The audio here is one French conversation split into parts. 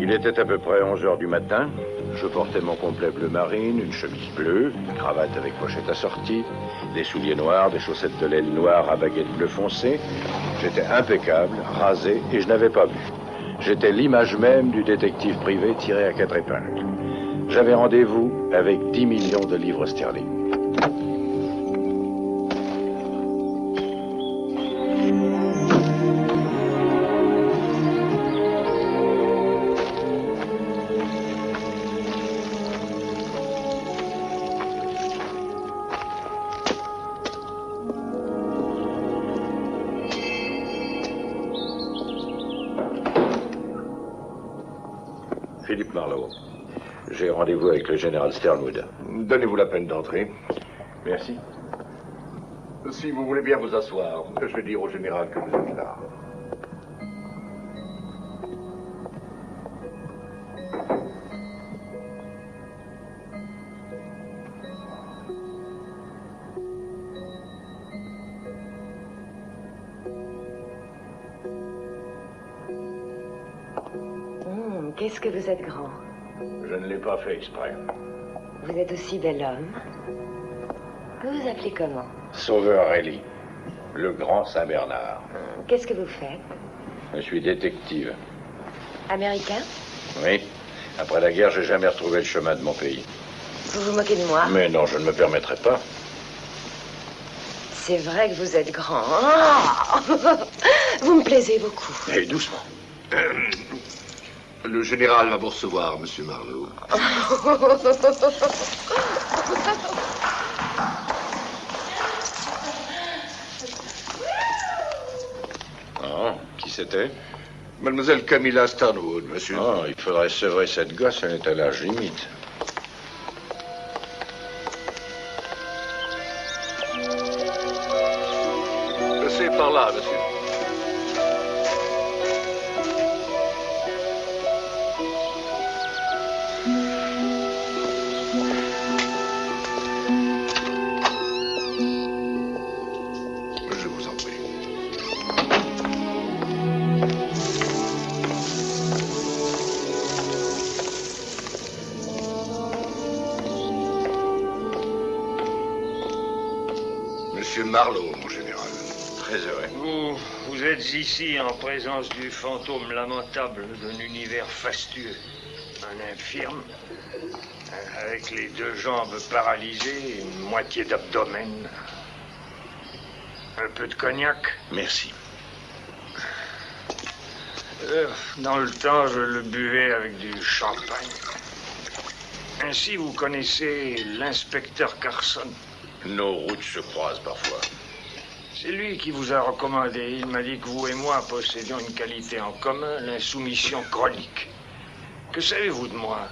Il était à peu près 11 heures du matin. Je portais mon complet bleu marine, une chemise bleue, une cravate avec pochette assortie, des souliers noirs, des chaussettes de laine noire à baguette bleu foncé. J'étais impeccable, rasé, et je n'avais pas bu. J'étais l'image même du détective privé tiré à 4 épingles. J'avais rendez-vous avec 10 millions de livres sterling. Philippe Marlowe. J'ai rendez-vous avec le général Sternwood. Donnez-vous la peine d'entrer. Merci. Si vous voulez bien vous asseoir, je vais dire au général que vous êtes là. Qu'est-ce que vous êtes grand. Je ne l'ai pas fait exprès. Vous êtes aussi bel homme. Vous vous appelez comment? Sauveur Rayleigh, le grand Saint-Bernard. Qu'est-ce que vous faites? Je suis détective. Américain? Oui. Après la guerre, j'ai jamais retrouvé le chemin de mon pays. Vous vous moquez de moi? Mais non, je ne me permettrai pas. C'est vrai que vous êtes grand. Vous me plaisez beaucoup. Et doucement. Le général va vous recevoir, monsieur Marlowe. Oh, qui c'était? Mademoiselle Camilla Sternwood, monsieur. Oh, il faudrait sevrer cette gosse, elle est à l'âge limite. C'est par là, monsieur. Je vous en prie. Monsieur Marlowe, mon général. Très heureux. Vous êtes ici en présence du fantôme lamentable d'un univers fastueux. Un infirme, avec les deux jambes paralysées, une moitié d'abdomen. Un peu de cognac. Merci. Dans le temps, je le buvais avec du champagne. Ainsi, vous connaissez l'inspecteur Carson. Nos routes se croisent parfois. C'est lui qui vous a recommandé. Il m'a dit que vous et moi possédions une qualité en commun, l'insoumission chronique. Que savez-vous de moi?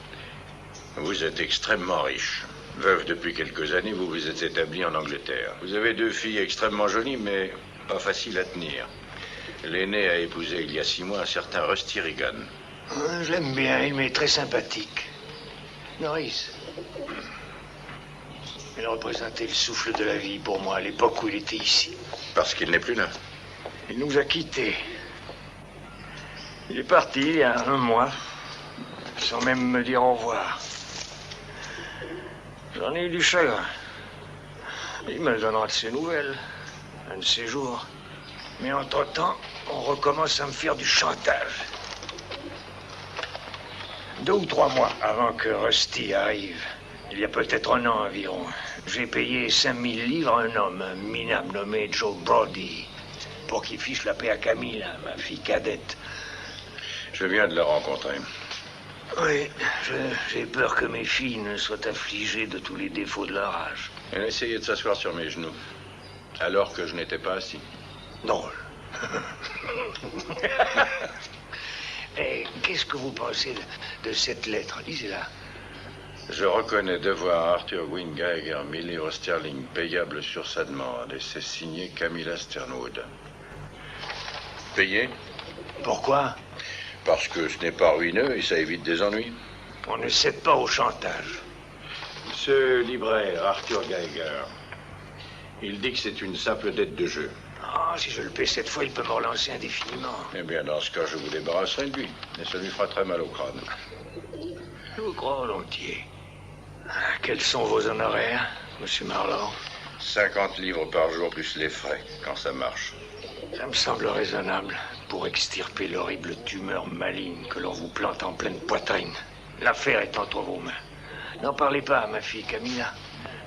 Vous êtes extrêmement riche. Veuve depuis quelques années, vous vous êtes établi en Angleterre. Vous avez deux filles extrêmement jolies, mais pas faciles à tenir. L'aînée a épousé il y a 6 mois un certain Rusty Regan. Je l'aime bien, il m'est très sympathique. Norris. Il représentait le souffle de la vie pour moi à l'époque où il était ici. Parce qu'il n'est plus là. Il nous a quittés. Il est parti il y a 1 mois, sans même me dire au revoir. J'en ai eu du chagrin. Il me donnera de ses nouvelles, un de ces jours. Mais entre-temps, on recommence à me faire du chantage. 2 ou 3 mois avant que Rusty arrive, il y a peut-être 1 an environ, j'ai payé 5000 livres à un homme, un minable nommé Joe Brody, pour qu'il fiche la paix à Camilla, ma fille cadette. Je viens de la rencontrer. Oui, j'ai peur que mes filles ne soient affligées de tous les défauts de leur âge. Elle a essayé de s'asseoir sur mes genoux, alors que je n'étais pas assis. Drôle. Et qu'est-ce que vous pensez de cette lettre? Lisez-la. Je reconnais devoir à Arthur Gwynne Geiger 1000 livres sterling payables sur sa demande, et c'est signé Camilla Sternwood. Payé? Pourquoi? Parce que ce n'est pas ruineux et ça évite des ennuis. On ne cède pas au chantage. Ce libraire, Arthur Geiger, il dit que c'est une simple dette de jeu. Ah, si je le paie cette fois, il peut me relancer indéfiniment. Eh bien, dans ce cas, je vous débarrasserai de lui. Et ça lui fera très mal au crâne. Je vous crois volontiers. Quels sont vos honoraires, monsieur Marlowe? 50 livres par jour plus les frais, quand ça marche. Ça me semble raisonnable pour extirper l'horrible tumeur maligne que l'on vous plante en pleine poitrine. L'affaire est entre vos mains. N'en parlez pas à ma fille Camilla.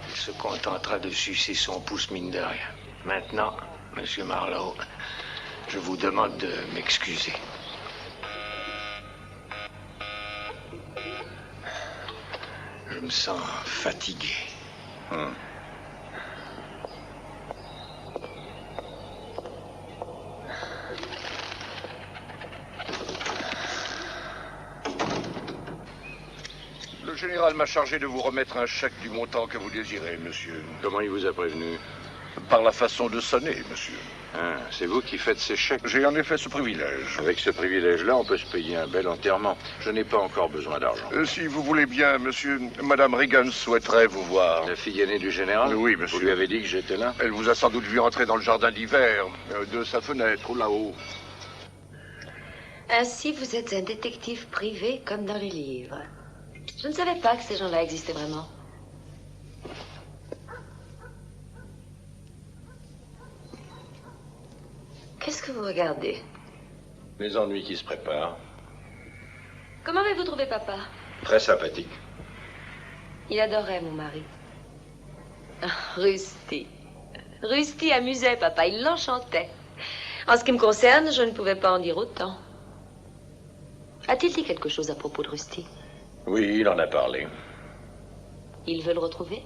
Elle se contentera de sucer son pouce mine de rien. Maintenant, monsieur Marlowe, je vous demande de m'excuser. Je me sens fatigué. Le général m'a chargé de vous remettre un chèque du montant que vous désirez, monsieur. Comment il vous a prévenu? Par la façon de sonner, monsieur. Ah, c'est vous qui faites ces chèques? J'ai en effet ce privilège. Avec ce privilège-là, on peut se payer un bel enterrement. Je n'ai pas encore besoin d'argent. Si vous voulez bien, monsieur, Madame Reagan souhaiterait vous voir. La fille aînée du général? Oui, monsieur. Vous lui avez dit que j'étais là? Elle vous a sans doute vu entrer dans le jardin d'hiver, de sa fenêtre, là-haut. Ainsi, vous êtes un détective privé comme dans les livres. Je ne savais pas que ces gens-là existaient vraiment. Qu'est-ce que vous regardez? Les ennuis qui se préparent. Comment avez-vous trouvé papa? Très sympathique. Il adorait mon mari. Ah, Rusty. Rusty amusait papa, il l'enchantait. En ce qui me concerne, je ne pouvais pas en dire autant. A-t-il dit quelque chose à propos de Rusty? Oui, il en a parlé. Il veut le retrouver?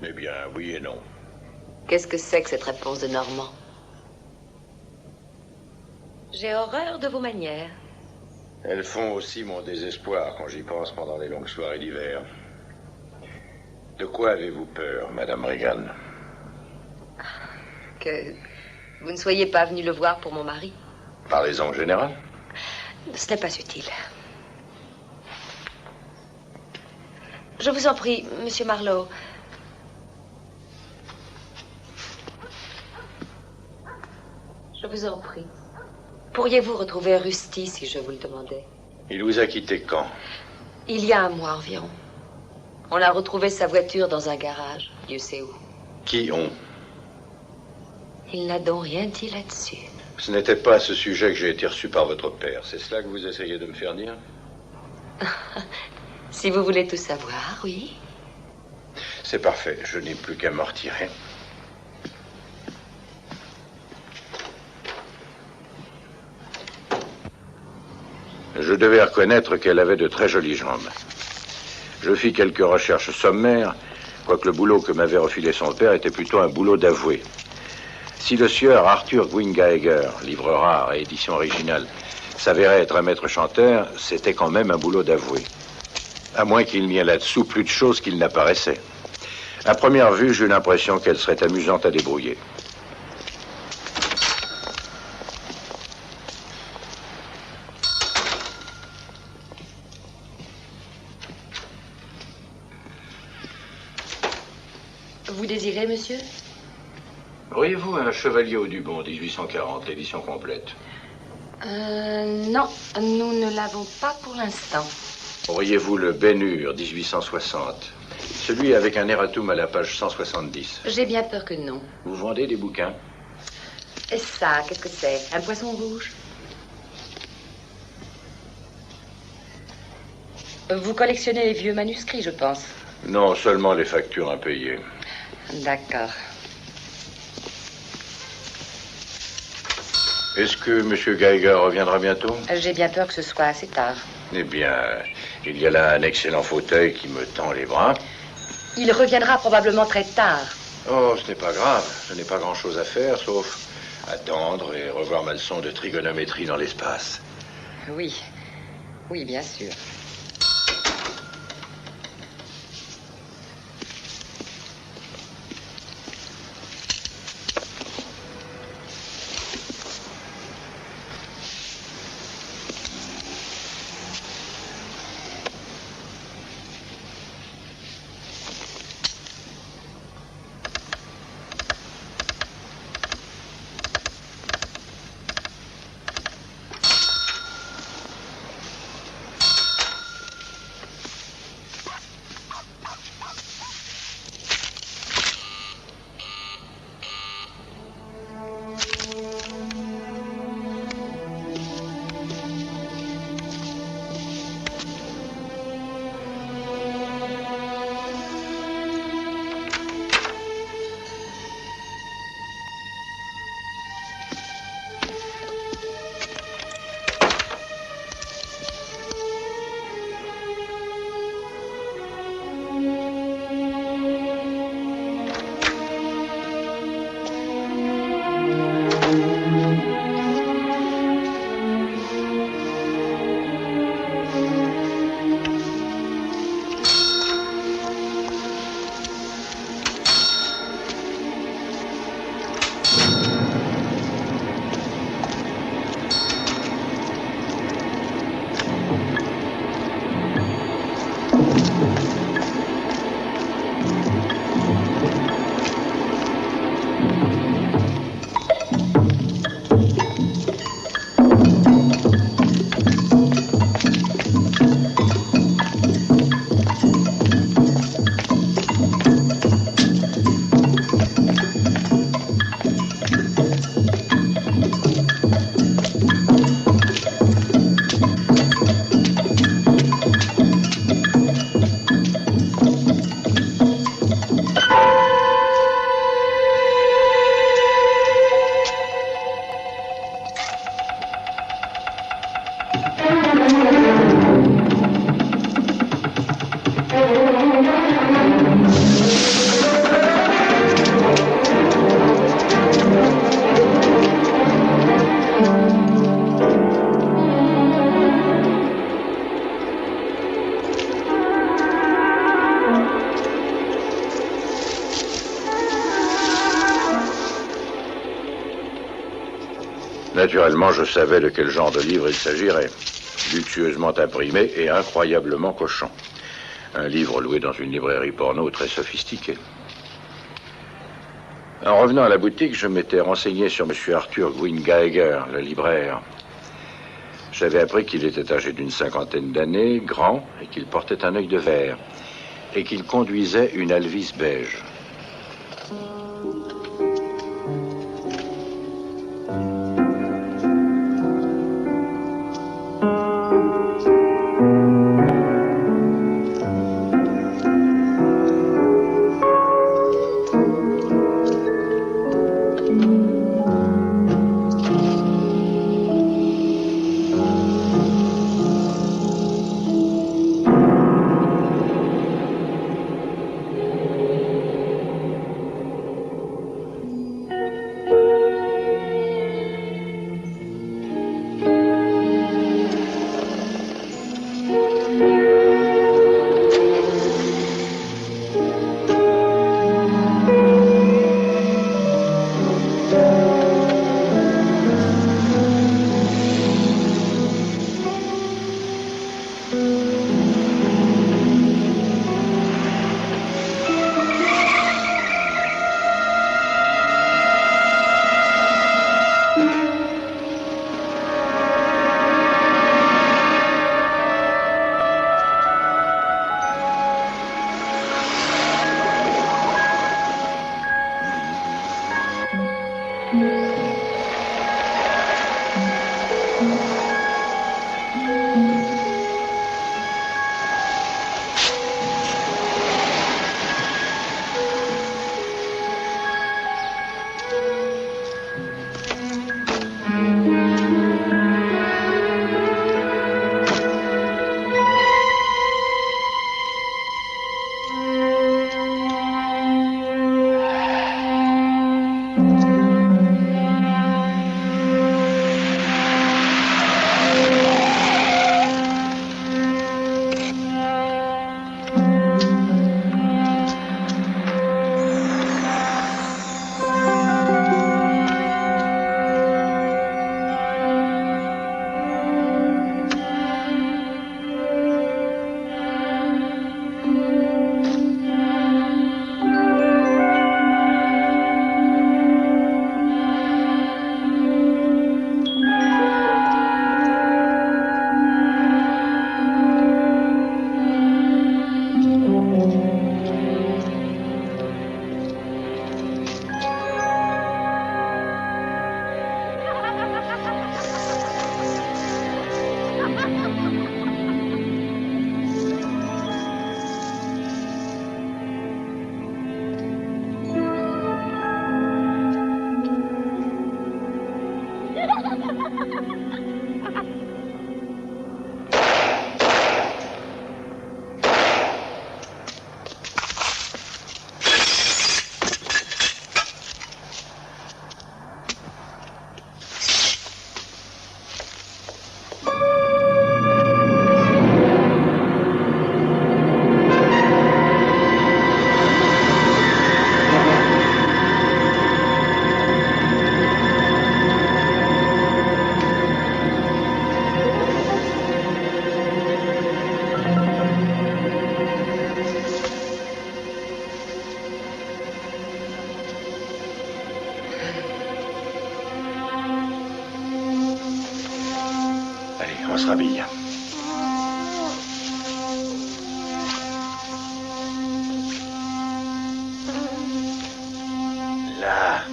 Eh bien, oui et non. Qu'est-ce que c'est que cette réponse de Normand? J'ai horreur de vos manières. Elles font aussi mon désespoir quand j'y pense pendant les longues soirées d'hiver. De quoi avez-vous peur, Madame Reagan? Que vous ne soyez pas venu le voir pour mon mari. Parlez-en au général. Ce n'est pas utile. Je vous en prie, monsieur Marlowe. Je vous en prie. Pourriez-vous retrouver Rusty si je vous le demandais? Il vous a quitté quand? Il y a un mois environ. On a retrouvé sa voiture dans un garage, Dieu sait où. Qui ont? Il n'a donc rien dit là-dessus. Ce n'était pas à ce sujet que j'ai été reçu par votre père. C'est cela que vous essayez de me faire dire? Si vous voulez tout savoir, oui. C'est parfait. Je n'ai plus qu'à me retirer. Je devais reconnaître qu'elle avait de très jolies jambes. Je fis quelques recherches sommaires, quoique le boulot que m'avait refilé son père était plutôt un boulot d'avoué. Si le sieur Arthur Gwyn Geiger, livre rare et édition originale, s'avérait être un maître chanteur, c'était quand même un boulot d'avoué. À moins qu'il n'y ait là-dessous plus de choses qu'il n'apparaissait. À première vue, j'eus l'impression qu'elle serait amusante à débrouiller. Vous désirez, monsieur? Auriez-vous un Chevalier au Dubon, 1840, l'édition complète? Non, nous ne l'avons pas pour l'instant. Auriez-vous le Ben-Hur, 1860? Celui avec un erratum à la page 170. J'ai bien peur que non. Vous vendez des bouquins? Et ça, qu'est-ce que c'est? Un poisson rouge? Vous collectionnez les vieux manuscrits, je pense. Non, seulement les factures impayées. D'accord. Est-ce que M. Geiger reviendra bientôt? J'ai bien peur que ce soit assez tard. Eh bien, il y a là un excellent fauteuil qui me tend les bras. Il reviendra probablement très tard. Oh, ce n'est pas grave. Je n'ai pas grand-chose à faire, sauf attendre et revoir ma leçon de trigonométrie dans l'espace. Oui. Oui, bien sûr. Naturellement, je savais de quel genre de livre il s'agirait. Luxueusement imprimé et incroyablement cochon. Un livre loué dans une librairie porno très sophistiquée. En revenant à la boutique, je m'étais renseigné sur M. Arthur Gwyn Geiger, le libraire. J'avais appris qu'il était âgé d'une 50aine d'années, grand, et qu'il portait un œil de verre, et qu'il conduisait une Alvis beige. On se rhabille. Là.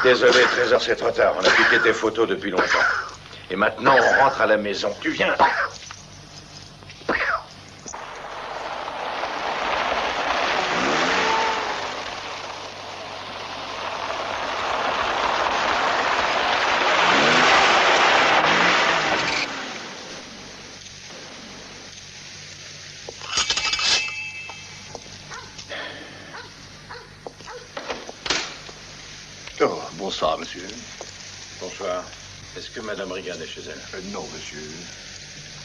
Désolé, Trésor, c'est trop tard. On a piqué tes photos depuis longtemps. Et maintenant, on rentre à la maison. Tu viens? Oh, bonsoir, monsieur. Bonsoir. Est-ce que Madame Reagan est chez elle? Non, monsieur.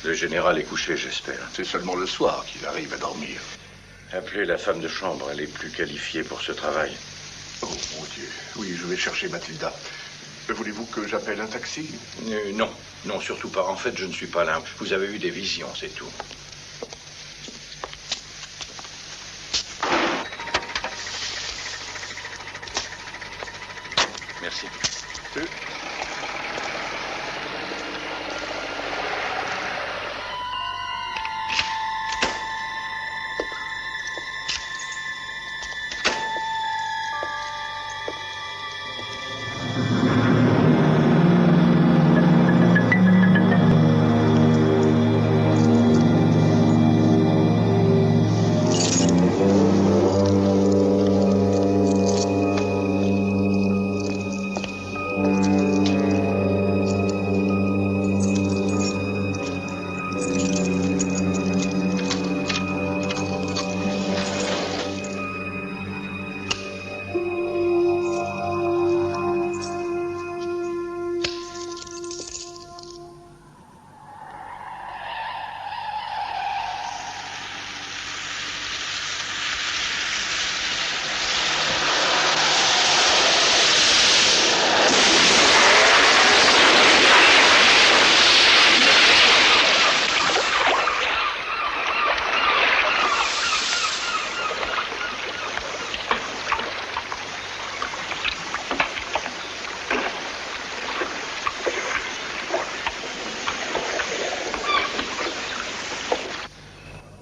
Le général est couché, j'espère. C'est seulement le soir qu'il arrive à dormir. Appelez la femme de chambre, elle est plus qualifiée pour ce travail. Oh, mon Dieu. Oui, je vais chercher Mathilda. Voulez-vous que j'appelle un taxi? Non, non, surtout pas. En fait, je ne suis pas là. Vous avez eu des visions, c'est tout. Merci.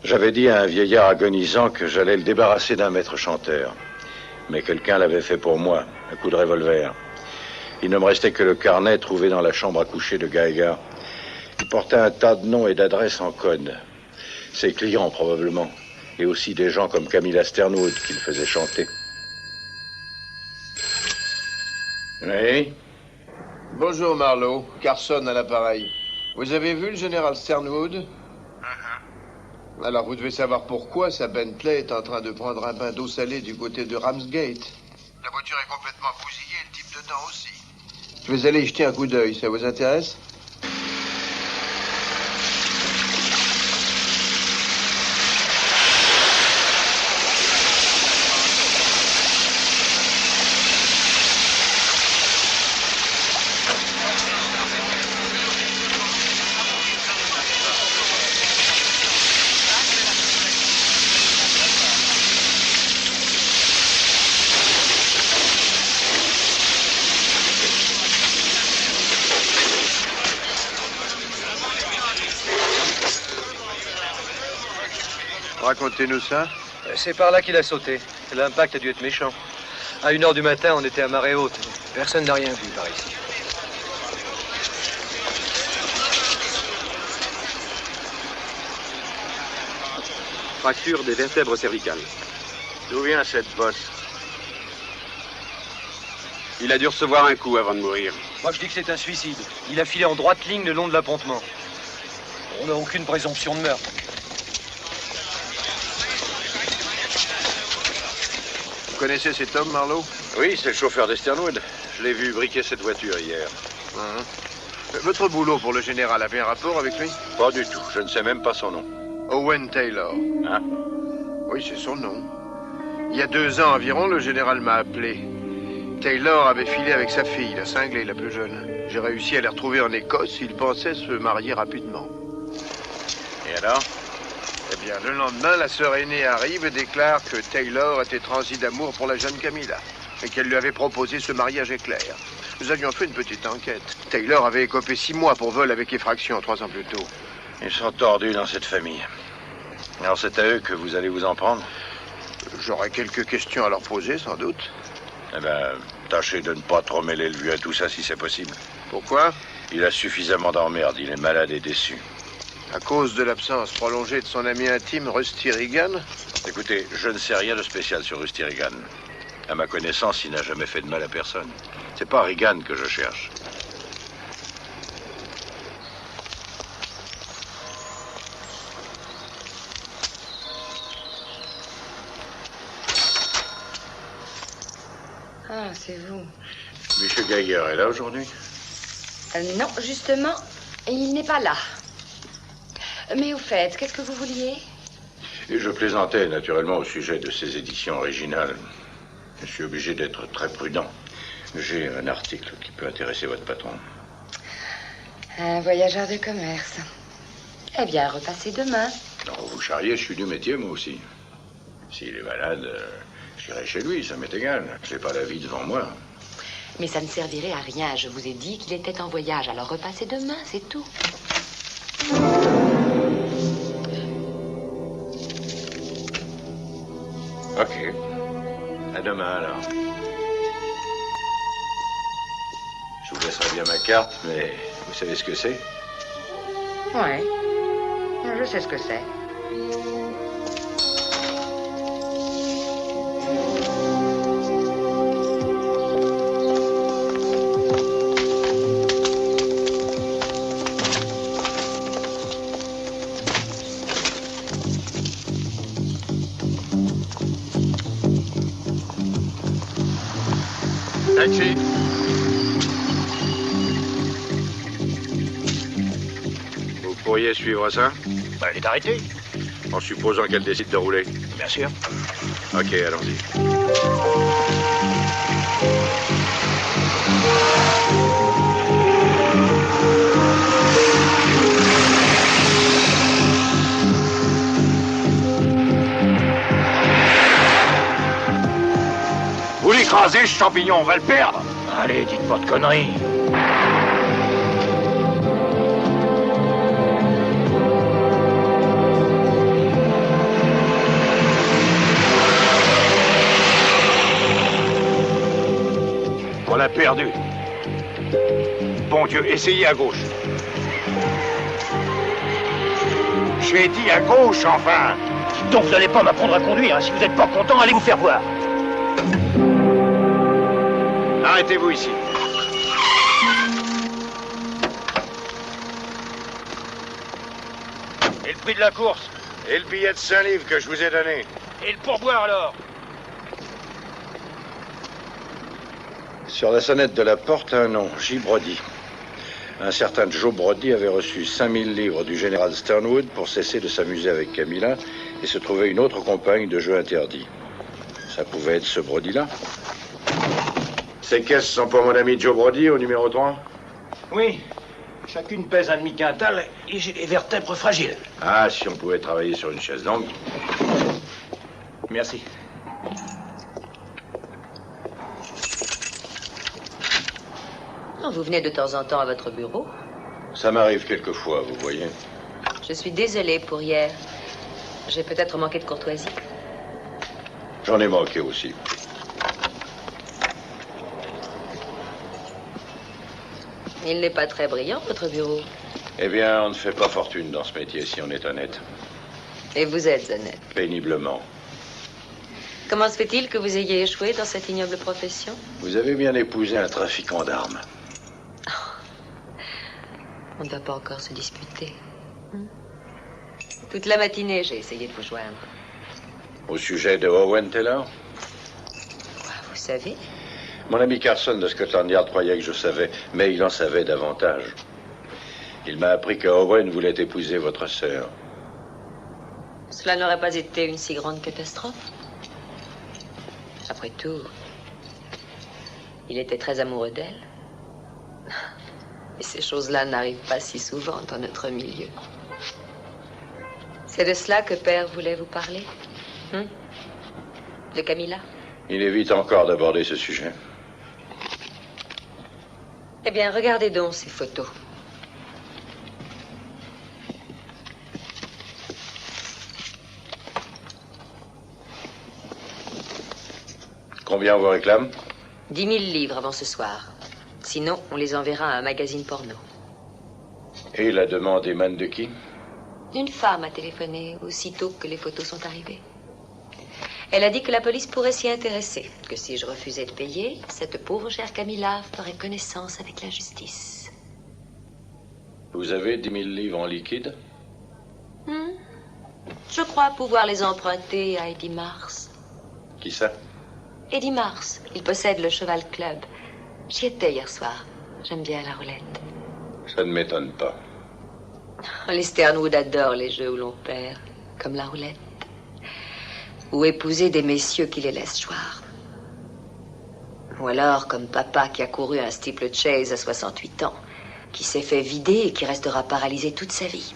J'avais dit à un vieillard agonisant que j'allais le débarrasser d'un maître chanteur. Mais quelqu'un l'avait fait pour moi, à coup de revolver. Il ne me restait que le carnet trouvé dans la chambre à coucher de Geiger. Il portait un tas de noms et d'adresses en code. Ses clients, probablement. Et aussi des gens comme Camilla Sternwood qui le faisaient chanter. Oui? Bonjour Marlowe, Carson à l'appareil. Vous avez vu le général Sternwood? Alors vous devez savoir pourquoi sa Bentley est en train de prendre un bain d'eau salée du côté de Ramsgate. La voiture est complètement bousillée et le type dedans aussi. Je vais aller y jeter un coup d'œil, ça vous intéresse? Racontez-nous ça. C'est par là qu'il a sauté. L'impact a dû être méchant. À 1h du matin, on était à marée haute. Personne n'a rien vu par ici. Fracture des vertèbres cervicales. D'où vient cette bosse? Il a dû recevoir un coup avant de mourir. Moi, je dis que c'est un suicide. Il a filé en droite ligne le long de l'appontement. On n'a aucune présomption de meurtre. Vous connaissez cet homme, Marlowe? Oui, c'est le chauffeur d'Esternwood. Je l'ai vu briquer cette voiture hier. Votre boulot pour le général avait un rapport avec lui? Pas du tout. Je ne sais même pas son nom. Owen Taylor. Hein? Oui, c'est son nom. Il y a 2 ans environ, le général m'a appelé. Taylor avait filé avec sa fille, la cinglée, la plus jeune. J'ai réussi à les retrouver en Écosse. Il pensait se marier rapidement. Et alors? Eh bien, le lendemain, la sœur aînée arrive et déclare que Taylor était transi d'amour pour la jeune Camilla et qu'elle lui avait proposé ce mariage éclair. Nous avions fait une petite enquête. Taylor avait écopé 6 mois pour vol avec effraction 3 ans plus tôt. Ils sont tordus dans cette famille. Alors c'est à eux que vous allez vous en prendre? J'aurai quelques questions à leur poser, sans doute. Eh ben, Tâchez de ne pas trop mêler le vieux à tout ça si c'est possible. Pourquoi? Il a suffisamment d'emmerdes, il est malade et déçu. À cause de l'absence prolongée de son ami intime, Rusty Regan? Écoutez, je ne sais rien de spécial sur Rusty Regan. À ma connaissance, il n'a jamais fait de mal à personne. C'est pas Regan que je cherche. Ah, c'est vous. Monsieur Geiger est là aujourd'hui? Non, justement, il n'est pas là. Mais au fait, qu'est-ce que vous vouliez? Et je plaisantais naturellement au sujet de ces éditions originales. Je suis obligé d'être très prudent. J'ai un article qui peut intéresser votre patron. Un voyageur de commerce. Eh bien, repassez demain. Non, vous charriez, je suis du métier, moi aussi. S'il est malade, j'irai chez lui, ça m'est égal. Je n'ai pas la vie devant moi. Mais ça ne servirait à rien. Je vous ai dit qu'il était en voyage. Alors repassez demain, c'est tout. Ok. À demain, alors. Je vous laisserai bien ma carte, mais vous savez ce que c'est? Ouais. Je sais ce que c'est. Taxi. Vous pourriez suivre ça? Elle est arrêtée. En supposant qu'elle décide de rouler. Bien sûr. Ok, allons-y. Vous l'écrasez, ce champignon, on va le perdre. Allez, dites pas de conneries. On l'a perdu. Bon Dieu, essayez à gauche. J'ai dit à gauche, enfin. Dites donc, vous n'allez pas m'apprendre à conduire. Hein. Si vous n'êtes pas content, allez vous faire voir. Arrêtez-vous ici. Et le prix de la course? Et le billet de 5 livres que je vous ai donné? Et le pourboire alors? Sur la sonnette de la porte, un nom, J. Brody. Un certain Joe Brody avait reçu 5000 livres du général Sternwood pour cesser de s'amuser avec Camilla et se trouver une autre compagne de jeu interdit. Ça pouvait être ce Brody-là. Ces caisses sont pour mon ami Joe Brody au numéro 3? Oui. Chacune pèse un demi-quintal et j'ai les vertèbres fragiles. Ah, si on pouvait travailler sur une chaise longue. Merci. Oh, vous venez de temps en temps à votre bureau? Ça m'arrive quelquefois, vous voyez. Je suis désolée pour hier. J'ai peut-être manqué de courtoisie. J'en ai manqué aussi. Il n'est pas très brillant, votre bureau. Eh bien, on ne fait pas fortune dans ce métier, si on est honnête. Et vous êtes honnête. Péniblement. Comment se fait-il que vous ayez échoué dans cette ignoble profession? Vous avez bien épousé un trafiquant d'armes. On ne doit pas encore se disputer. Toute la matinée, j'ai essayé de vous joindre. Au sujet de Owen Taylor? Vous savez? Mon ami Carson de Scotland Yard croyait que je savais, mais il en savait davantage. Il m'a appris que Owen voulait épouser votre sœur. Cela n'aurait pas été une si grande catastrophe. Après tout, il était très amoureux d'elle. Et ces choses-là n'arrivent pas si souvent dans notre milieu. C'est de cela que Père voulait vous parler? De Camilla? Il évite encore d'aborder ce sujet. Eh bien, regardez donc ces photos. Combien on vous réclame? 10 000 livres avant ce soir. Sinon, on les enverra à un magazine porno. Et la demande émane de qui? Une femme a téléphoné aussitôt que les photos sont arrivées. Elle a dit que la police pourrait s'y intéresser, que si je refusais de payer, cette pauvre chère Camilla ferait connaissance avec la justice. Vous avez 10 000 livres en liquide? Je crois pouvoir les emprunter à Eddie Mars. Qui ça? Eddie Mars, il possède le Cheval Club. J'y étais hier soir. J'aime bien la roulette. Ça ne m'étonne pas. Les Sternwood adorent les jeux où l'on perd, comme la roulette. Ou épouser des messieurs qui les laissent choir. Ou alors, comme papa qui a couru un steeplechase à 68 ans, qui s'est fait vider et qui restera paralysé toute sa vie.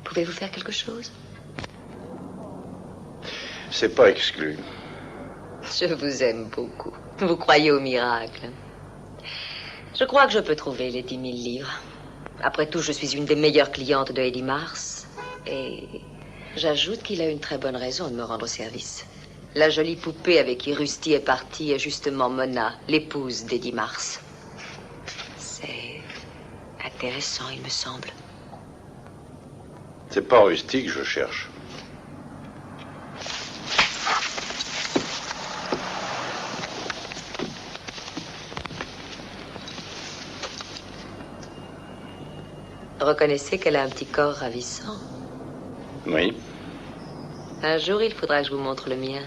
Pouvez-vous faire quelque chose? C'est pas exclu. Je vous aime beaucoup. Vous croyez au miracle. Je crois que je peux trouver les 10 000 livres. Après tout, je suis une des meilleures clientes de Eddie Mars. Et j'ajoute qu'il a une très bonne raison de me rendre service. La jolie poupée avec qui Rusty est parti est justement Mona, l'épouse d'Eddie Mars. C'est intéressant, il me semble. C'est pas Rusty que je cherche. Reconnaissez qu'elle a un petit corps ravissant. Oui. Un jour, il faudra que je vous montre le mien.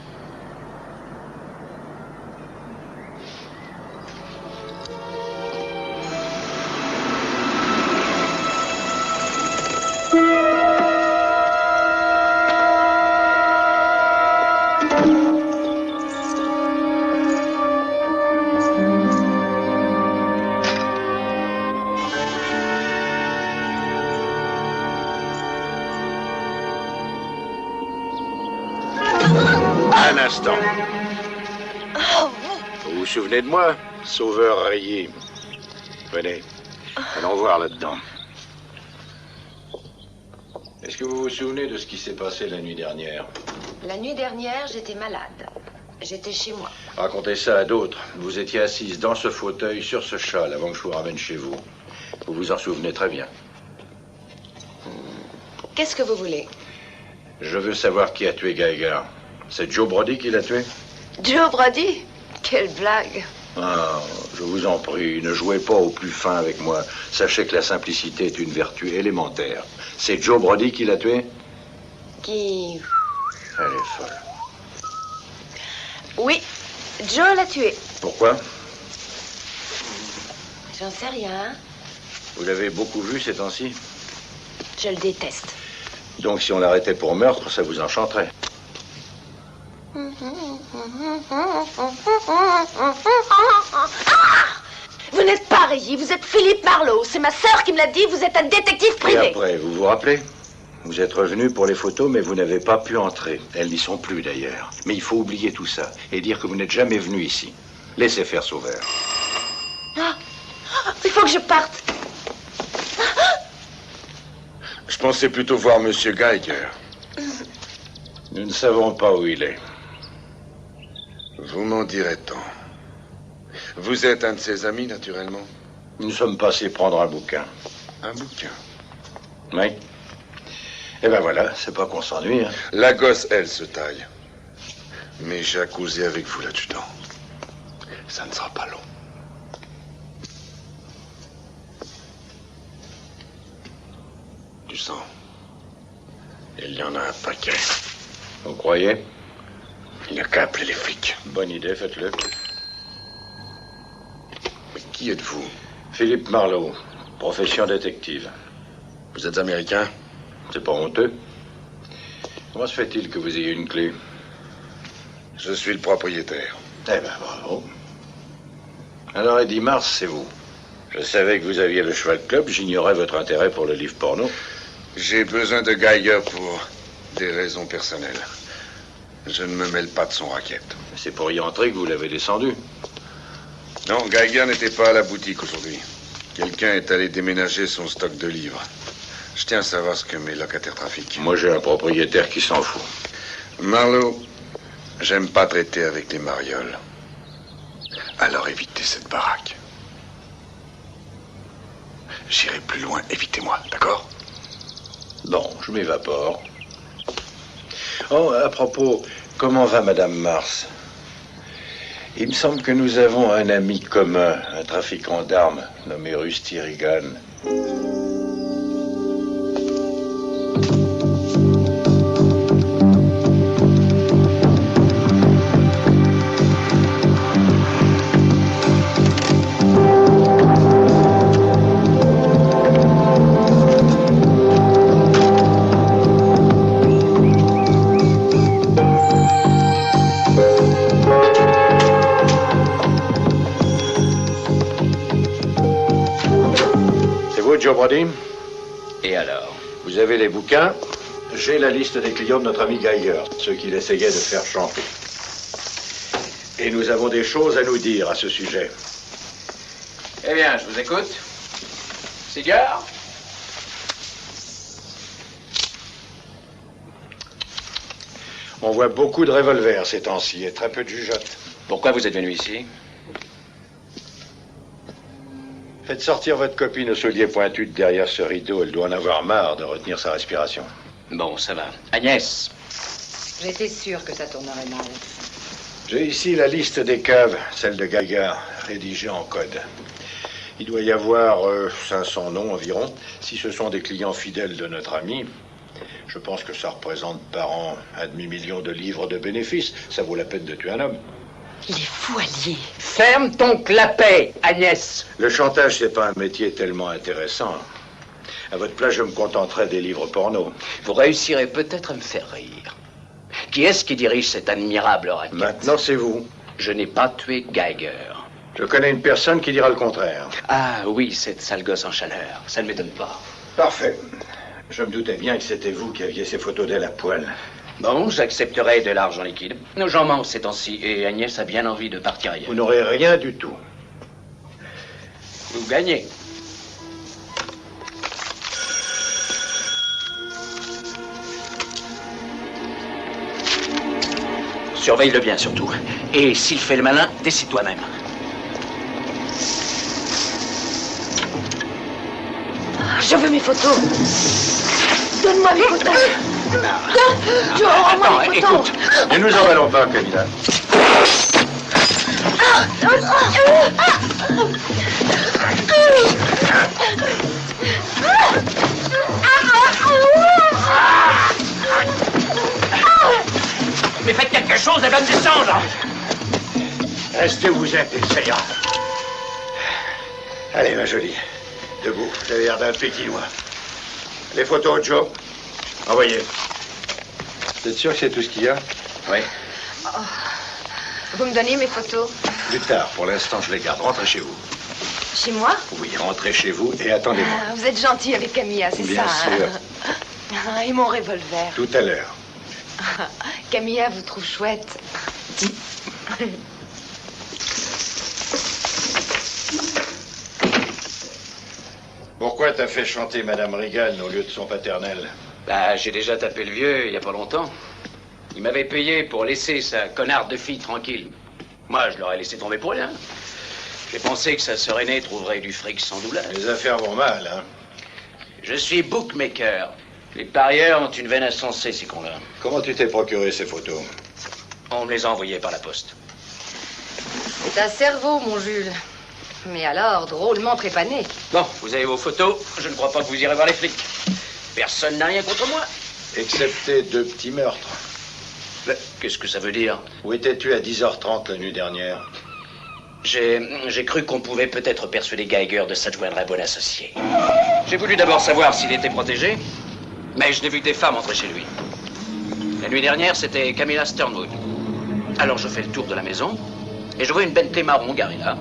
Un instant. Vous vous souvenez de moi? Sauveur rayé. Venez. Allons voir là-dedans. Est-ce que vous vous souvenez de ce qui s'est passé la nuit dernière? La nuit dernière, j'étais malade. J'étais chez moi. Racontez ça à d'autres. Vous étiez assise dans ce fauteuil, sur ce châle, avant que je vous ramène chez vous. Vous vous en souvenez très bien. Qu'est-ce que vous voulez? Je veux savoir qui a tué Geiger. C'est Joe Brody qui l'a tué? Joe Brody? Quelle blague! Ah, je vous en prie, ne jouez pas au plus fin avec moi. Sachez que la simplicité est une vertu élémentaire. C'est Joe Brody qui l'a tué? Qui... Elle est folle. Oui, Joe l'a tué. Pourquoi? J'en sais rien. Vous l'avez beaucoup vu ces temps-ci? Je le déteste. Donc si on l'arrêtait pour meurtre, ça vous enchanterait. Vous n'êtes pas rayé, vous êtes Philippe Marlowe. C'est ma sœur qui me l'a dit, vous êtes un détective Et privé. après, vous vous rappelez? Vous êtes revenu pour les photos, mais vous n'avez pas pu entrer. Elles n'y sont plus d'ailleurs. Mais il faut oublier tout ça et dire que vous n'êtes jamais venu ici. Laissez faire Sauveur. Ah, il faut que je parte. Je pensais plutôt voir Monsieur Geiger. Nous ne savons pas où il est. Vous m'en direz tant. Vous êtes un de ses amis, naturellement. Nous sommes passés prendre un bouquin. Un bouquin. Oui. Eh ben voilà, c'est pas qu'on s'ennuie. Hein. La gosse, elle, se taille. Mais j'ai à causer avec vous, l'adjudant. Ça ne sera pas long. Du sang. Il y en a un paquet. Vous croyez? Il n'y a qu'à appeler les flics. Bonne idée, faites-le. Mais qui êtes-vous? Philippe Marlowe, profession détective. Vous êtes américain? C'est pas honteux. Comment se fait-il que vous ayez une clé? Je suis le propriétaire. Eh ben, bravo. Alors, Eddie Mars, c'est vous. Je savais que vous aviez le Cheval Club, j'ignorais votre intérêt pour le livre porno. J'ai besoin de Geiger pour des raisons personnelles. Je ne me mêle pas de son racket. C'est pour y entrer que vous l'avez descendu. Non, Geiger n'était pas à la boutique aujourd'hui. Quelqu'un est allé déménager son stock de livres. Je tiens à savoir ce que mes locataires trafiquent. Moi, j'ai un propriétaire qui s'en fout. Marlowe, J'aime pas traiter avec les marioles. Alors évitez cette baraque. J'irai plus loin, évitez-moi, d'accord? Bon, je m'évapore. Oh, à propos, comment va Madame Mars? Il me semble que nous avons un ami commun, un trafiquant d'armes, nommé Rusty Regan. Joe Brody? Et alors? Vous avez les bouquins? J'ai la liste des clients de notre ami Geiger, ceux qu'il essayait de faire chanter. Et nous avons des choses à nous dire à ce sujet. Eh bien, je vous écoute. Cigare? On voit beaucoup de revolvers ces temps-ci et très peu de jugeotes. Pourquoi vous êtes venu ici? Faites sortir votre copine au soulier pointu de derrière ce rideau. Elle doit en avoir marre de retenir sa respiration. Bon, ça va. Agnès. J'étais sûre que ça tournerait mal. J'ai ici la liste des caves, celle de Geiger, rédigée en code. Il doit y avoir 500 noms environ. Si ce sont des clients fidèles de notre ami, je pense que ça représente par an 1/2 million de livres de bénéfices. Ça vaut la peine de tuer un homme. Il est fou, allié. Ferme ton clapet, Agnès. Le chantage, c'est pas un métier tellement intéressant. À votre place, je me contenterai des livres porno. Vous réussirez peut-être à me faire rire. Qui est-ce qui dirige cette admirable raquette? Maintenant, c'est vous. Je n'ai pas tué Geiger. Je connais une personne qui dira le contraire. Ah oui, cette sale gosse en chaleur. Ça ne m'étonne pas. Parfait. Je me doutais bien que c'était vous qui aviez ces photos d'elle à poil. Bon, j'accepterai de l'argent liquide. J'en manque ces temps-ci et Agnès a bien envie de partir ailleurs. Vous n'aurez rien du tout. Vous gagnez. Surveille-le bien surtout. Et s'il fait le malin, décide toi-même. Je veux mes photos. Donne-moi mes photos. Je rends-moi mes photos. Écoute, ne nous en allons pas, Camilla. Mais faites quelque chose, elle va me descendre. Restez où vous êtes, essayant. Allez, ma jolie. Debout, vous avez l'air d'un pékinois. Les photos, Joe. Envoyez. Vous êtes sûr que c'est tout ce qu'il y a? Oui. Oh. Vous me donnez mes photos? Plus tard, pour l'instant, je les garde. Rentrez chez vous. Chez moi? Oui, rentrez chez vous et attendez-moi. Vous êtes gentil avec Camilla, c'est ça? Bien sûr. Hein? Et mon revolver? Tout à l'heure. Camilla vous trouve chouette. Pourquoi t'as fait chanter Madame Regan au lieu de son paternel? Bah, j'ai déjà tapé le vieux il y a pas longtemps. Il m'avait payé pour laisser sa connarde de fille tranquille. Moi, je l'aurais laissé tomber pour rien. J'ai pensé que sa sœur aînée trouverait du fric sans douleur. Les affaires vont mal, hein? Je suis bookmaker. Les parieurs ont une veine insensée, ces cons-là. Comment tu t'es procuré ces photos? On me les a envoyées par la poste. C'est un cerveau, mon Jules. Mais alors, drôlement trépané. Bon, vous avez vos photos. Je ne crois pas que vous irez voir les flics. Personne n'a rien contre moi. Excepté 2 petits meurtres. Qu'est-ce que ça veut dire? Où étais-tu à 10h30 la nuit dernière? J'ai cru qu'on pouvait peut-être persuader Geiger de s'adjoindre un bon associé. J'ai voulu d'abord savoir s'il était protégé, mais je n'ai vu que des femmes entrer chez lui. La nuit dernière, c'était Camilla Sternwood. Alors je fais le tour de la maison et je vois une Bentley marron garée là.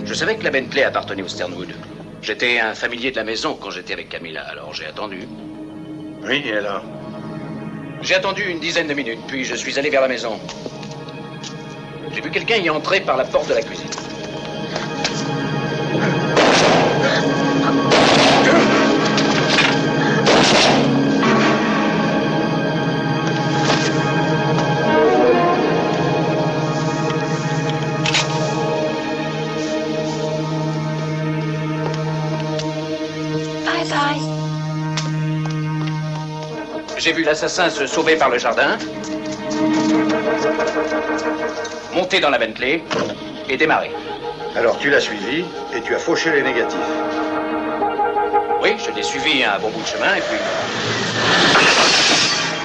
Je savais que la Bentley appartenait au Sternwood. J'étais un familier de la maison quand j'étais avec Camilla, alors j'ai attendu. Oui, et alors? J'ai attendu une dizaine de minutes, puis je suis allé vers la maison. J'ai vu quelqu'un y entrer par la porte de la cuisine. j'ai vu l'assassin se sauver par le jardin, monter dans la Bentley et démarrer. Alors tu l'as suivi et tu as fauché les négatifs. Oui, je l'ai suivi un bon bout de chemin et puis...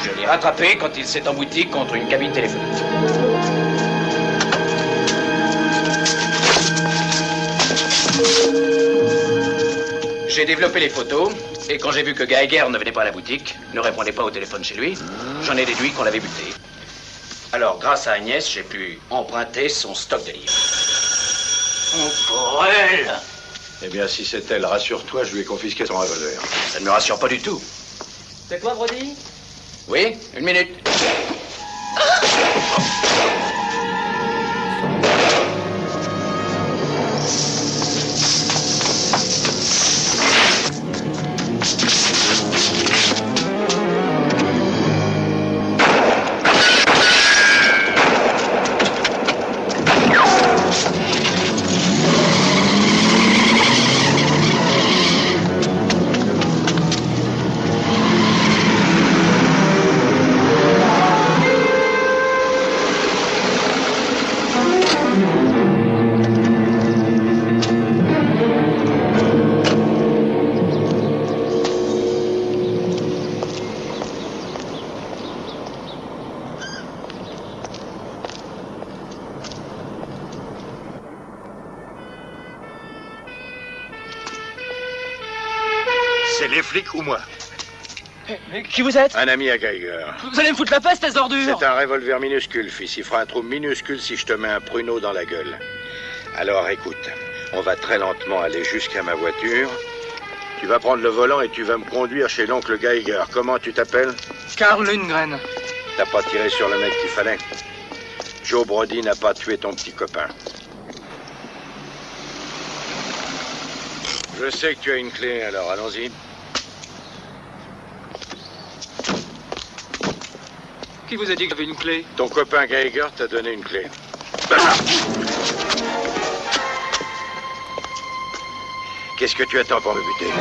je l'ai rattrapé quand il s'est embouti contre une cabine téléphonique. J'ai développé les photos, et quand j'ai vu que Geiger ne venait pas à la boutique, ne répondait pas au téléphone chez lui, j'en ai déduit qu'on l'avait buté. Alors, grâce à Agnès, j'ai pu emprunter son stock de livres. Oh, pour elle! Eh bien, si c'est elle, rassure-toi, je lui ai confisqué son revolver. Ça ne me rassure pas du tout. C'est toi, Brody? Oui, une minute. C'est les flics ou moi? Mais qui vous êtes? Un ami à Geiger. Vous allez me foutre la peste, ces ordures! C'est un revolver minuscule, fils. Il fera un trou minuscule si je te mets un pruneau dans la gueule. Alors écoute, on va très lentement aller jusqu'à ma voiture. Tu vas prendre le volant et tu vas me conduire chez l'oncle Geiger. Comment tu t'appelles? Carl Lundgren. T'as pas tiré sur le mec qu'il fallait? Joe Brody n'a pas tué ton petit copain. Je sais que tu as une clé, alors allons-y. Qui vous a dit que j'avais une clé? Ton copain Geiger t'a donné une clé. Qu'est-ce que tu attends pour me buter?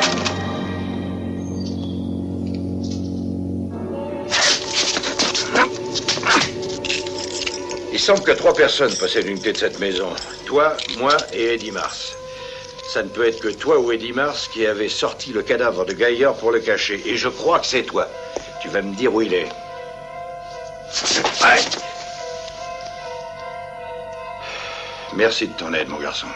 Il semble que 3 personnes possèdent une clé de cette maison. Toi, moi et Eddie Mars. Ça ne peut être que toi ou Eddie Mars qui avez sorti le cadavre de Geiger pour le cacher. Et je crois que c'est toi. Tu vas me dire où il est. Ouais. Merci de ton aide, mon garçon.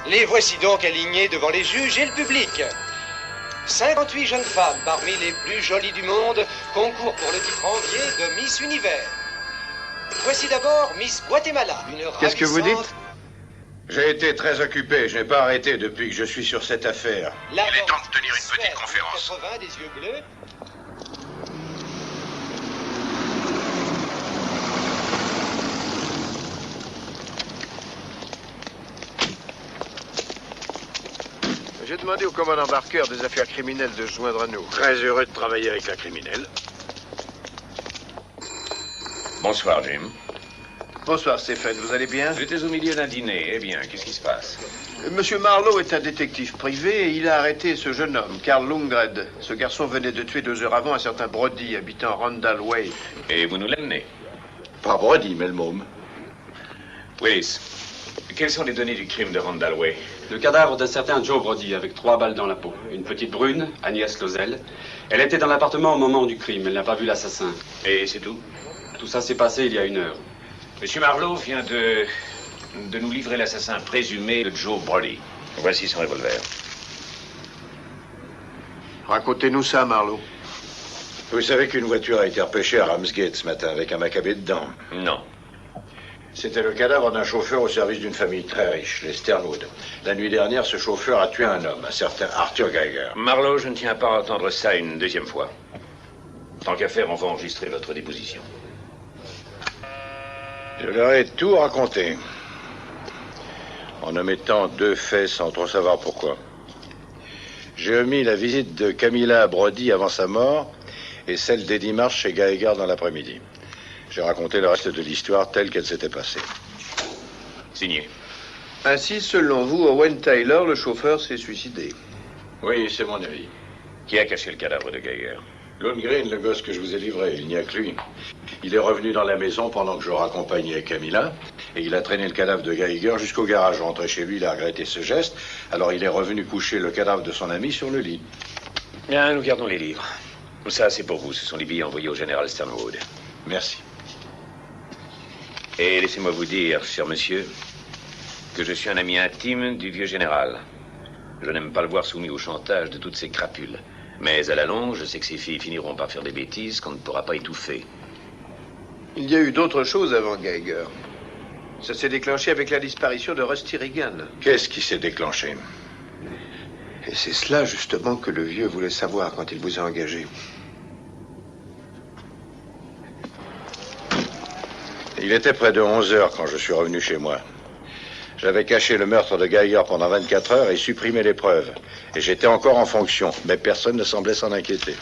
Les voici donc alignés devant les juges et le public. 58 jeunes femmes, parmi les plus jolies du monde, concourent pour le titre envié de Miss Univers. Voici d'abord Miss Guatemala, une ravissante... Qu'est-ce que vous dites? J'ai été très occupé. Je n'ai pas arrêté depuis que je suis sur cette affaire. Il est temps de tenir une petite conférence. 80, des yeux bleus. J'ai demandé au commandant Barker des affaires criminelles de se joindre à nous. Très heureux de travailler avec la criminelle. Bonsoir, Jim. Bonsoir, Stéphane. Vous allez bien? J'étais au milieu d'un dîner. Eh bien, qu'est-ce qui se passe? Monsieur Marlowe est un détective privé et il a arrêté ce jeune homme, Carl Lundgren. Ce garçon venait de tuer 2 heures avant un certain Brody, habitant Randall Way. Et vous nous l'amenez? Pas Brody, mais le môme. Willis, quelles sont les données du crime de Randall Way? Le cadavre d'un certain Joe Brody avec 3 balles dans la peau. Une petite brune, Agnès Lozel. Elle était dans l'appartement au moment du crime. Elle n'a pas vu l'assassin. Et c'est tout? Tout ça s'est passé il y a 1 heure. Monsieur Marlowe vient de nous livrer l'assassin présumé de Joe Brody. Voici son revolver. Racontez-nous ça, Marlowe. Vous savez qu'une voiture a été repêchée à Ramsgate ce matin avec un Maccabée dedans? Non. C'était le cadavre d'un chauffeur au service d'une famille très riche, les Sternwood. La nuit dernière, ce chauffeur a tué un homme, un certain Arthur Geiger. Marlowe, je ne tiens pas à entendre ça une 2e fois. Tant qu'à faire, on va enregistrer votre déposition. Je leur ai tout raconté. en omettant 2 faits sans trop savoir pourquoi. J'ai omis la visite de Camilla à Brody avant sa mort et celle d'Eddie Marsh chez Geiger dans l'après-midi. J'ai raconté le reste de l'histoire telle qu'elle s'était passée. Signé. Ainsi, selon vous, Owen Tyler, le chauffeur, s'est suicidé. Oui, c'est mon avis. Qui a caché le cadavre de Geiger? Lundgren, le gosse que je vous ai livré, il n'y a que lui. Il est revenu dans la maison pendant que je raccompagnais Camilla, et il a traîné le cadavre de Geiger jusqu'au garage. Rentré chez lui, il a regretté ce geste, alors il est revenu coucher le cadavre de son ami sur le lit. Bien, nous gardons les livres. Ça, c'est pour vous. Ce sont les billets envoyés au général Sternwood. Merci. Et laissez-moi vous dire, cher monsieur, que je suis un ami intime du vieux général. Je n'aime pas le voir soumis au chantage de toutes ces crapules. Mais à la longue, je sais que ces filles finiront par faire des bêtises qu'on ne pourra pas étouffer. Il y a eu d'autres choses avant Geiger. Ça s'est déclenché avec la disparition de Rusty Regan. Qu'est-ce qui s'est déclenché? Et c'est cela, justement, que le vieux voulait savoir quand il vous a engagé. Il était près de 11 heures quand je suis revenu chez moi. J'avais caché le meurtre de Geiger pendant 24 heures et supprimé les preuves. Et j'étais encore en fonction, mais personne ne semblait s'en inquiéter.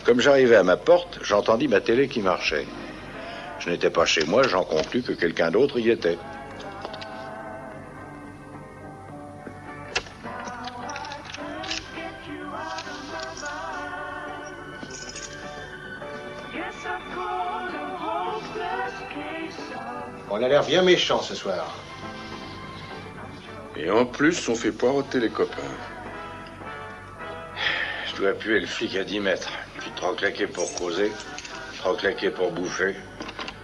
Comme j'arrivais à ma porte, j'entendis ma télé qui marchait. Je n'étais pas chez moi, j'en conclus que quelqu'un d'autre y était. On a l'air bien méchant ce soir. Et en plus, on fait poireauter les copains. Je dois puer le flic à 10 mètres. Je suis trop claqué pour causer, trop claqué pour bouffer,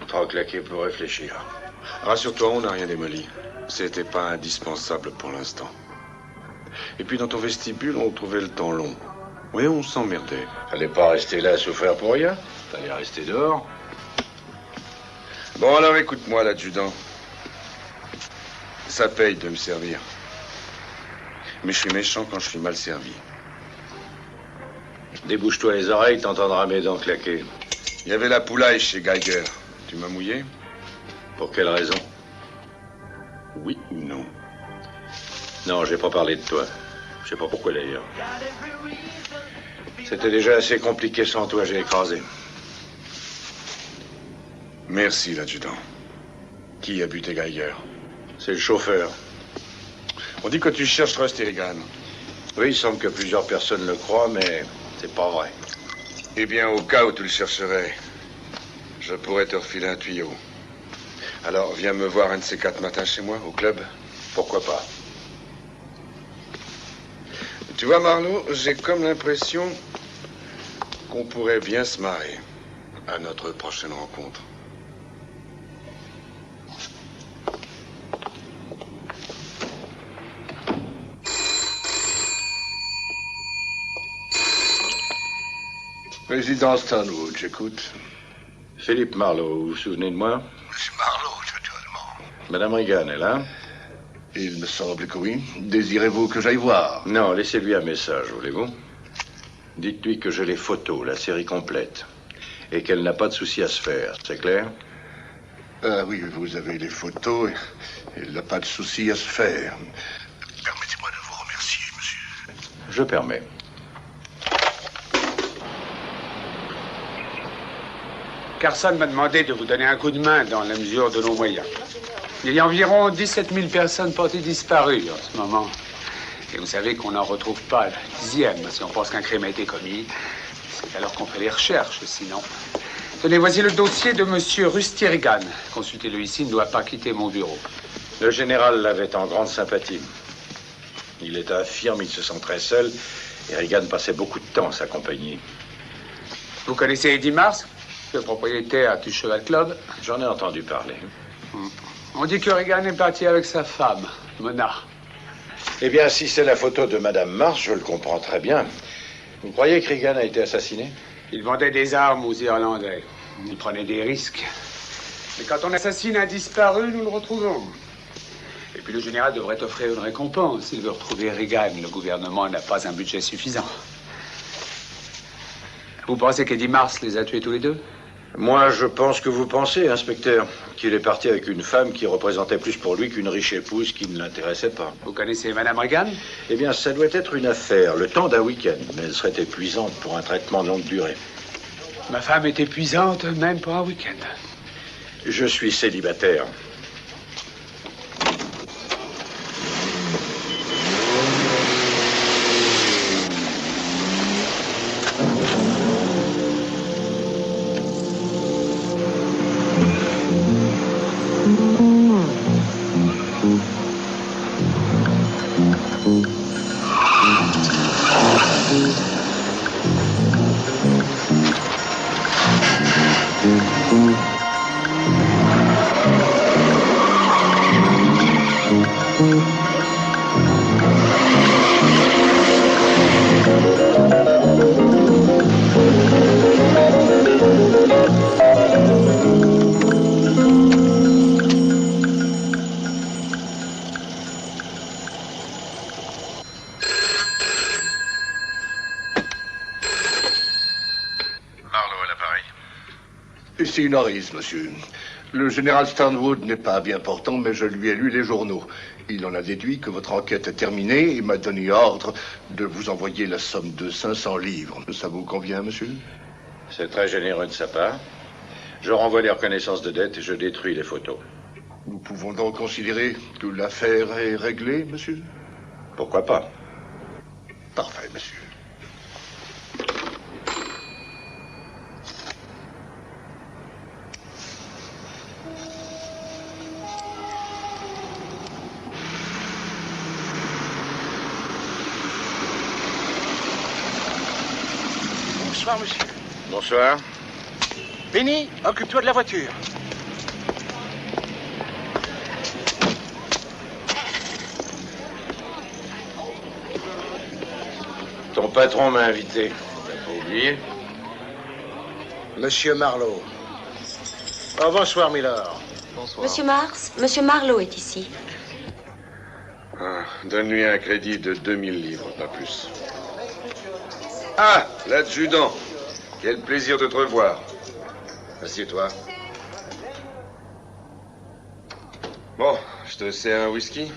trop claqué pour réfléchir. Rassure-toi, on n'a rien démoli. C'était pas indispensable pour l'instant. Et puis dans ton vestibule, on trouvait le temps long. Oui, on s'emmerdait. Fallait pas rester là à souffrir pour rien. Fallait rester dehors. Bon, alors écoute-moi, l'adjudant. Ça paye de me servir. Mais je suis méchant quand je suis mal servi. Débouche-toi les oreilles, t'entendras mes dents claquer. Il y avait la poulaille chez Geiger. Tu m'as mouillé? Pour quelle raison? Oui ou non? Non, j'ai pas parlé de toi. Je sais pas pourquoi d'ailleurs. C'était déjà assez compliqué sans toi, j'ai écrasé. Merci, l'adjudant. Qui a buté Geiger? C'est le chauffeur. On dit que tu cherches Rusty Regan. Oui, il semble que plusieurs personnes le croient, mais c'est pas vrai. Eh bien, au cas où tu le chercherais, je pourrais te refiler un tuyau. Alors, viens me voir un de ces 4 matins chez moi, au club. Pourquoi pas? Tu vois, Marlowe, j'ai comme l'impression qu'on pourrait bien se marrer à notre prochaine rencontre. Président Sternwood, j'écoute. Philippe Marlowe, vous vous souvenez de moi? Monsieur Marlowe, naturellement. Madame Regan est là? Il me semble que oui. Désirez-vous que j'aille voir? Non, laissez-lui un message, voulez-vous? Dites-lui que j'ai les photos, la série complète. Et qu'elle n'a pas de souci à se faire, c'est clair? Ah oui, vous avez les photos. Il n'a pas de souci à se faire. Permettez-moi de vous remercier, monsieur. Je permets. Carson m'a demandé de vous donner un coup de main dans la mesure de nos moyens. Il y a environ 17 000 personnes portées disparues en ce moment. Et vous savez qu'on n'en retrouve pas la 10e si on pense qu'un crime a été commis. C'est alors qu'on fait les recherches, sinon. Tenez, voici le dossier de monsieur Rusty Regan. Consultez-le ici, il ne doit pas quitter mon bureau. Le général l'avait en grande sympathie. Il était infirme, il se sent très seul, et Regan passait beaucoup de temps à sa compagnie. Vous connaissez Eddie Mars, le propriétaire du Cheval Club? J'en ai entendu parler. On dit que Regan est parti avec sa femme, Mona. Eh bien, si c'est la photo de Madame Mars, je le comprends très bien. Vous croyez que Regan a été assassiné? Il vendait des armes aux Irlandais. Il prenait des risques. Mais quand on assassine un disparu, nous le retrouvons. Et puis le général devrait offrir une récompense. S'il veut retrouver Regan, le gouvernement n'a pas un budget suffisant. Vous pensez qu'Eddie Mars les a tués tous les deux? Moi, je pense que vous pensez, inspecteur, qu'il est parti avec une femme qui représentait plus pour lui qu'une riche épouse qui ne l'intéressait pas. Vous connaissez Madame Reagan? Eh bien, ça doit être une affaire, le temps d'un week-end, mais elle serait épuisante pour un traitement de longue durée. Ma femme est épuisante, même pour un week-end. Je suis célibataire. Ici Norris, monsieur. Le général Sternwood n'est pas bien portant, mais je lui ai lu les journaux. Il en a déduit que votre enquête est terminée et m'a donné ordre de vous envoyer la somme de 500 livres. Ça vous convient, monsieur? C'est très généreux de sa part. Je renvoie les reconnaissances de dette et je détruis les photos. Nous pouvons donc considérer que l'affaire est réglée, monsieur? Pourquoi pas? Parfait, monsieur. Bonsoir, monsieur. Bonsoir. Benny, occupe-toi de la voiture. Ton patron m'a invité. T'as pas oublié? Monsieur Marlowe. Oh, bonsoir, Milord. Bonsoir. Monsieur Marlowe est ici. Ah, donne-lui un crédit de 2000 livres, pas plus. Ah, l'adjudant. Quel plaisir de te revoir. Assieds-toi. Bon, je te sers un whisky.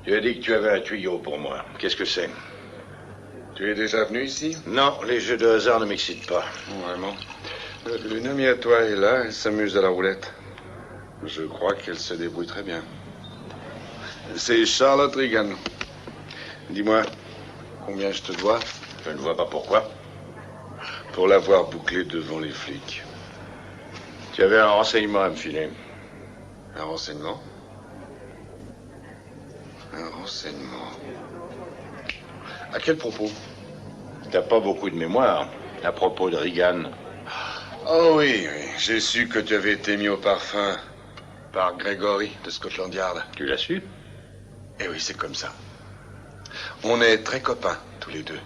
Tu as dit que tu avais un tuyau pour moi. Qu'est-ce que c'est? Tu es déjà venu ici? Non, les jeux de hasard ne m'excitent pas. Vraiment. Une amie à toi est là, elle s'amuse à la roulette. Je crois qu'elle se débrouille très bien. C'est Charlotte Reagan. Dis-moi, combien je te dois? Je ne vois pas pourquoi. Pour l'avoir bouclé devant les flics. Tu avais un renseignement à me filer. Un renseignement? Un renseignement. À quel propos? T'as pas beaucoup de mémoire à propos de Reagan. Oh oui, oui. J'ai su que tu avais été mis au parfum par Gregory de Scotland Yard. Tu l'as su? Eh oui, c'est comme ça. On est très copains, tous les deux.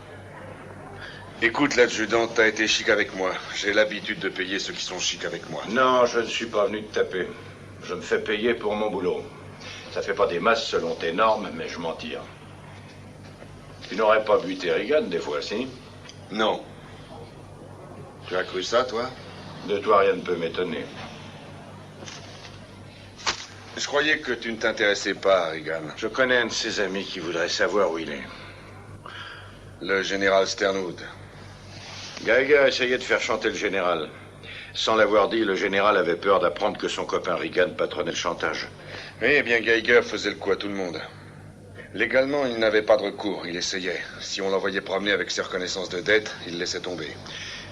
Écoute, l'adjudant, t'as été chic avec moi. J'ai l'habitude de payer ceux qui sont chics avec moi. Non, je ne suis pas venu te taper. Je me fais payer pour mon boulot. Ça fait pas des masses selon tes normes, mais je m'en tire. Tu n'aurais pas buté Reagan des fois, si? Non. Tu as cru ça, toi? De toi, rien ne peut m'étonner. Je croyais que tu ne t'intéressais pas à Reagan. Je connais un de ses amis qui voudrait savoir où il est. Le général Sternwood. Geiger essayait de faire chanter le général. Sans l'avoir dit, le général avait peur d'apprendre que son copain Reagan patronnait le chantage. Oui, eh bien, Geiger faisait le coup à tout le monde. Légalement, il n'avait pas de recours. Il essayait. Si on l'envoyait promener avec ses reconnaissances de dette, il laissait tomber.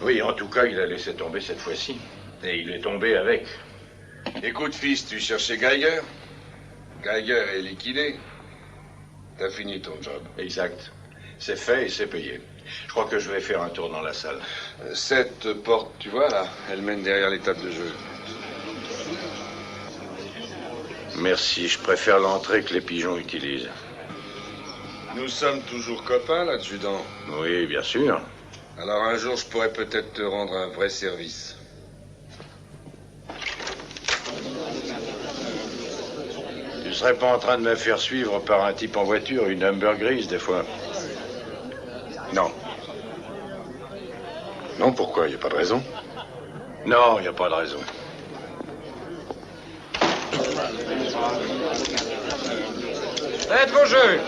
Oui, en tout cas, il a laissé tomber cette fois-ci. Et il est tombé avec. Écoute, fils, tu cherchais Geiger? Geiger est liquidé. T'as fini ton job. Exact. C'est fait et c'est payé. Je crois que je vais faire un tour dans la salle. Cette porte, tu vois, là, elle mène derrière les tables de jeu. Merci, je préfère l'entrée que les pigeons utilisent. Nous sommes toujours copains, l'adjudant. Oui, bien sûr. Alors un jour, je pourrais peut-être te rendre un vrai service. Tu serais pas en train de me faire suivre par un type en voiture, une Humber grise, des fois? Non. Non, pourquoi? Il n'y a pas de raison. Non, il n'y a pas de raison. Faites vos jeux.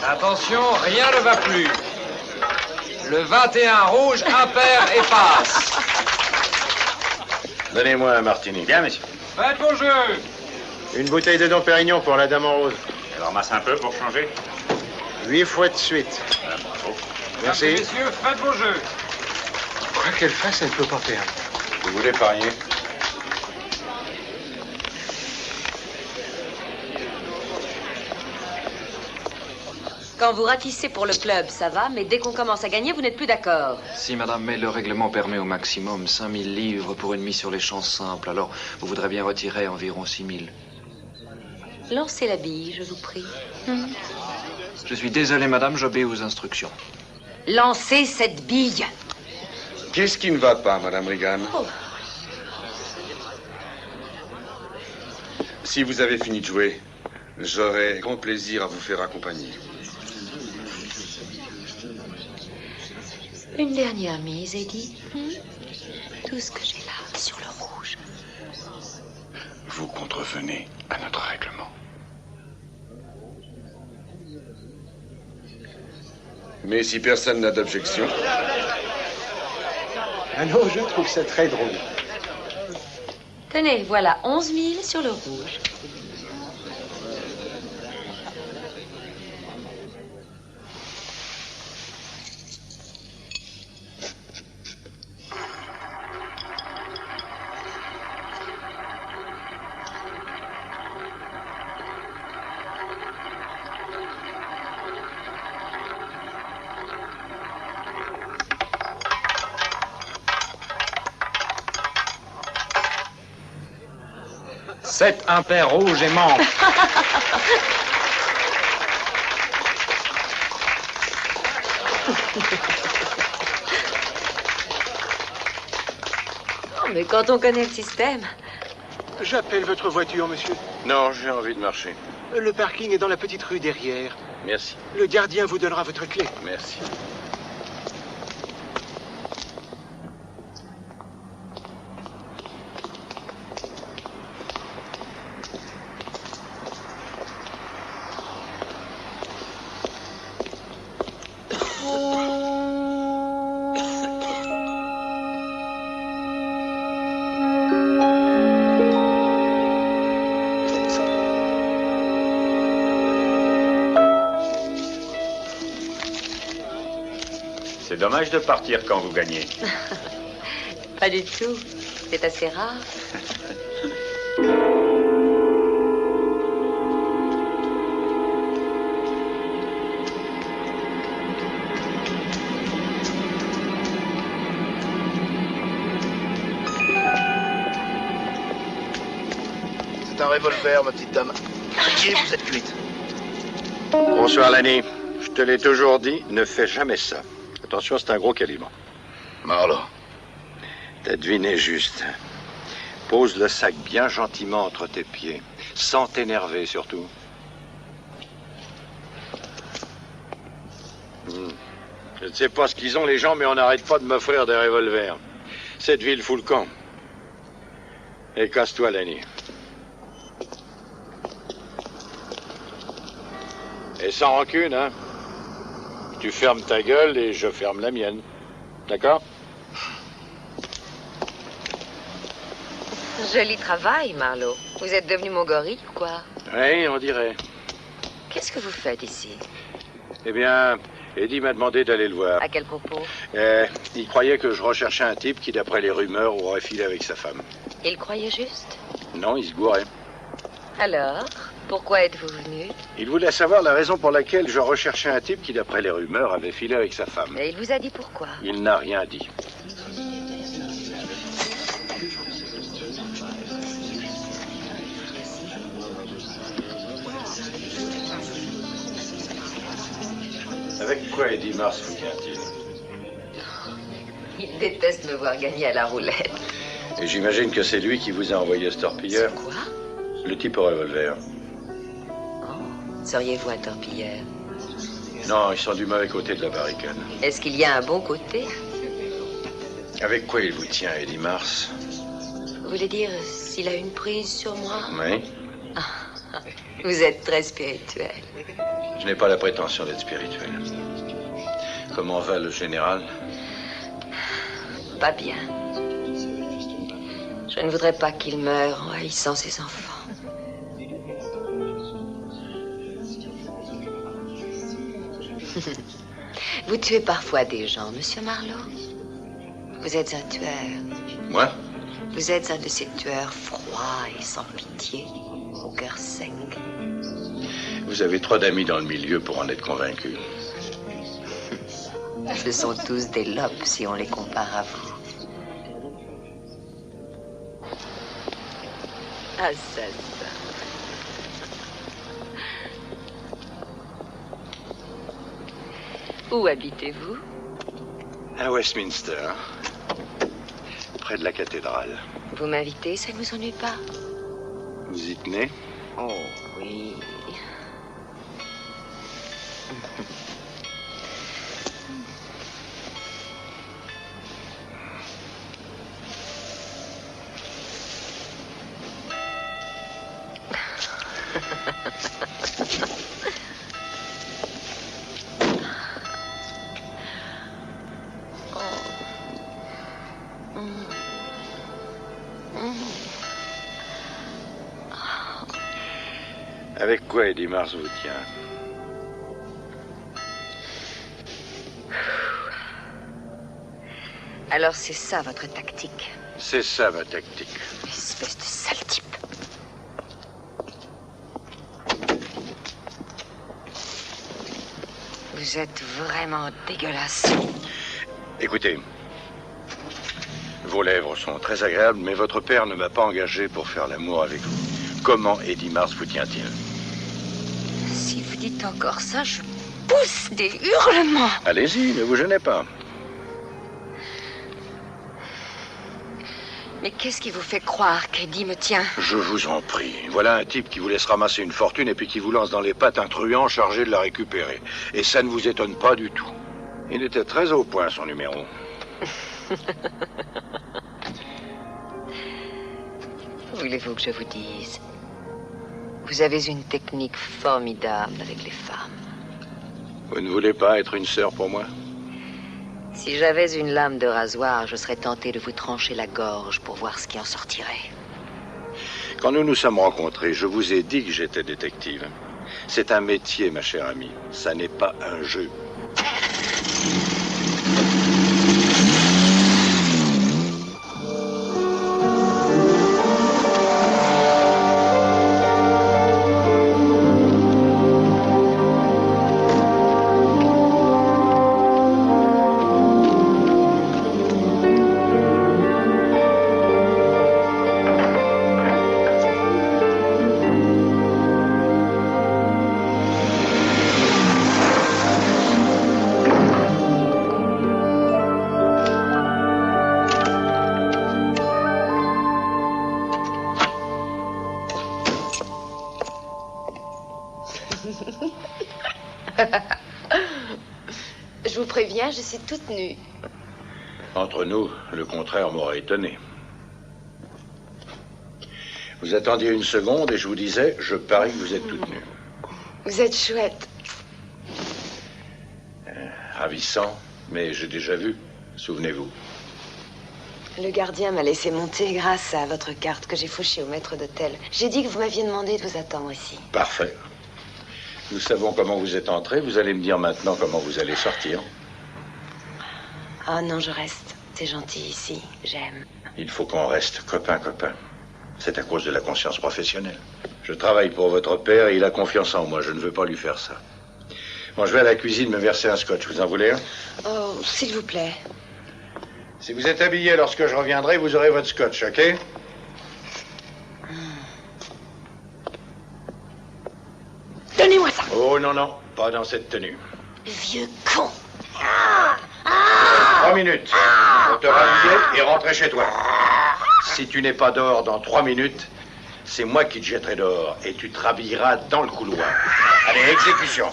Attention, rien ne va plus. Le 21 rouge impair et passe. Donnez-moi un martini. Bien, monsieur. Faites vos jeux. Une bouteille de Dom Pérignon pour la dame en rose. Elle ramasse un peu pour changer. 8 fois de suite. Ah, bravo. Merci. Messieurs, faites vos jeux. Quoi qu'elle fasse, elle peut pas perdre. Vous voulez parier? Quand vous ratissez pour le club, ça va, mais dès qu'on commence à gagner, vous n'êtes plus d'accord. Si, madame, mais le règlement permet au maximum 5000 livres pour une mise sur les chances simples. Alors, vous voudrez bien retirer environ 6000. Lancez la bille, je vous prie. Je suis désolé, madame, j'obéis aux instructions. Lancez cette bille. Qu'est-ce qui ne va pas, Madame Reagan? Oh. Si vous avez fini de jouer, j'aurai grand plaisir à vous faire accompagner. Une dernière mise, Eddie. Tout ce que j'ai là, sur le rouge. Vous contrevenez à notre règlement. Mais si personne n'a d'objection... Ah non, je trouve ça très drôle. Tenez, voilà 11 000 sur le rouge. Sept impairs rouges et manque. Oh, mais quand on connaît le système... J'appelle votre voiture, monsieur. Non, j'ai envie de marcher. Le parking est dans la petite rue derrière. Merci. Le gardien vous donnera votre clé. Merci. C'est dommage de partir quand vous gagnez. Pas du tout. C'est assez rare. C'est un revolver, ma petite dame. Qui vous êtes cuite. Bonsoir, Lanny. Je te l'ai toujours dit, ne fais jamais ça. Attention, c'est un gros calibre. Marlowe. T'as deviné juste. Pose le sac bien gentiment entre tes pieds, sans t'énerver surtout. Je ne sais pas ce qu'ils ont les gens, mais on n'arrête pas de m'offrir des revolvers. Cette ville fout le camp. Et casse-toi, Lanny. Et sans rancune, hein. Tu fermes ta gueule et je ferme la mienne. D'accord? Joli travail, Marlowe. Vous êtes devenu mon gorille ou quoi? Oui, on dirait. Qu'est-ce que vous faites ici? Eh bien, Eddie m'a demandé d'aller le voir. À quel propos? Il croyait que je recherchais un type qui, d'après les rumeurs, aurait filé avec sa femme. Il croyait juste? Non, il se gourait. Alors, pourquoi êtes-vous venu? Il voulait savoir la raison pour laquelle je recherchais un type qui, d'après les rumeurs, avait filé avec sa femme. Et il vous a dit pourquoi? Il n'a rien dit. Avec quoi Eddie Mars vous vient-il? Il déteste me voir gagner à la roulette. Et j'imagine que c'est lui qui vous a envoyé ce torpilleur. Quoi? Le type au revolver. Seriez-vous un torpilleur? Non, ils sont du mauvais côté de la barricade. Est-ce qu'il y a un bon côté? Avec quoi il vous tient, Eddie Mars? Vous voulez dire s'il a une prise sur moi? Oui. Vous êtes très spirituel. Je n'ai pas la prétention d'être spirituel. Comment va le général? Pas bien. Je ne voudrais pas qu'il meure en haïssant ses enfants. Vous tuez parfois des gens, Monsieur Marlowe. Vous êtes un tueur. Moi? Vous êtes un de ces tueurs froids et sans pitié, au cœur sec. Vous avez trop d'amis dans le milieu pour en être convaincu. Ce sont tous des lopes si on les compare à vous. Assassin. Où habitez-vous? À Westminster, près de la cathédrale. Vous m'invitez, ça ne vous ennuie pas? Vous y tenez? Oh, oui. Avec quoi Eddie Mars vous tient? Alors c'est ça votre tactique? C'est ça ma tactique. Espèce de sale type. Vous êtes vraiment dégueulasse. Écoutez, vos lèvres sont très agréables, mais votre père ne m'a pas engagé pour faire l'amour avec vous. Comment Eddie Mars vous tient-il? Si vous dites encore ça, je pousse des hurlements. Allez-y, ne vous gênez pas. Mais qu'est-ce qui vous fait croire qu'Eddie me tient? Je vous en prie. Voilà un type qui vous laisse ramasser une fortune et puis qui vous lance dans les pattes un truand chargé de la récupérer. Et ça ne vous étonne pas du tout. Il était très au point, son numéro. Voulez-vous que je vous dise? Vous avez une technique formidable avec les femmes. Vous ne voulez pas être une sœur pour moi? Si j'avais une lame de rasoir, je serais tenté de vous trancher la gorge pour voir ce qui en sortirait. Quand nous nous sommes rencontrés, je vous ai dit que j'étais détective. C'est un métier, ma chère amie. Ça n'est pas un jeu. Je vous préviens, je suis toute nue. Entre nous, le contraire m'aurait étonné. Vous attendiez une seconde et je vous disais, je parie que vous êtes toute nue. Vous êtes chouette. Ravissant, mais j'ai déjà vu. Souvenez-vous. Le gardien m'a laissé monter grâce à votre carte que j'ai fauchée au maître d'hôtel. J'ai dit que vous m'aviez demandé de vous attendre ici. Parfait. Nous savons comment vous êtes entré. Vous allez me dire maintenant comment vous allez sortir. Ah non, je reste. C'est gentil ici. J'aime. Il faut qu'on reste copain. C'est à cause de la conscience professionnelle. Je travaille pour votre père et il a confiance en moi. Je ne veux pas lui faire ça. Bon, je vais à la cuisine me verser un scotch. Vous en voulez un? Oh, s'il vous plaît. Si vous êtes habillé lorsque je reviendrai, vous aurez votre scotch, ok? Donnez-moi ça. Oh non, pas dans cette tenue. Vieux con. 3 minutes. Pour te rhabiller et rentrer chez toi. Si tu n'es pas dehors dans 3 minutes, c'est moi qui te jetterai dehors et tu te rhabilleras dans le couloir. Allez, exécution.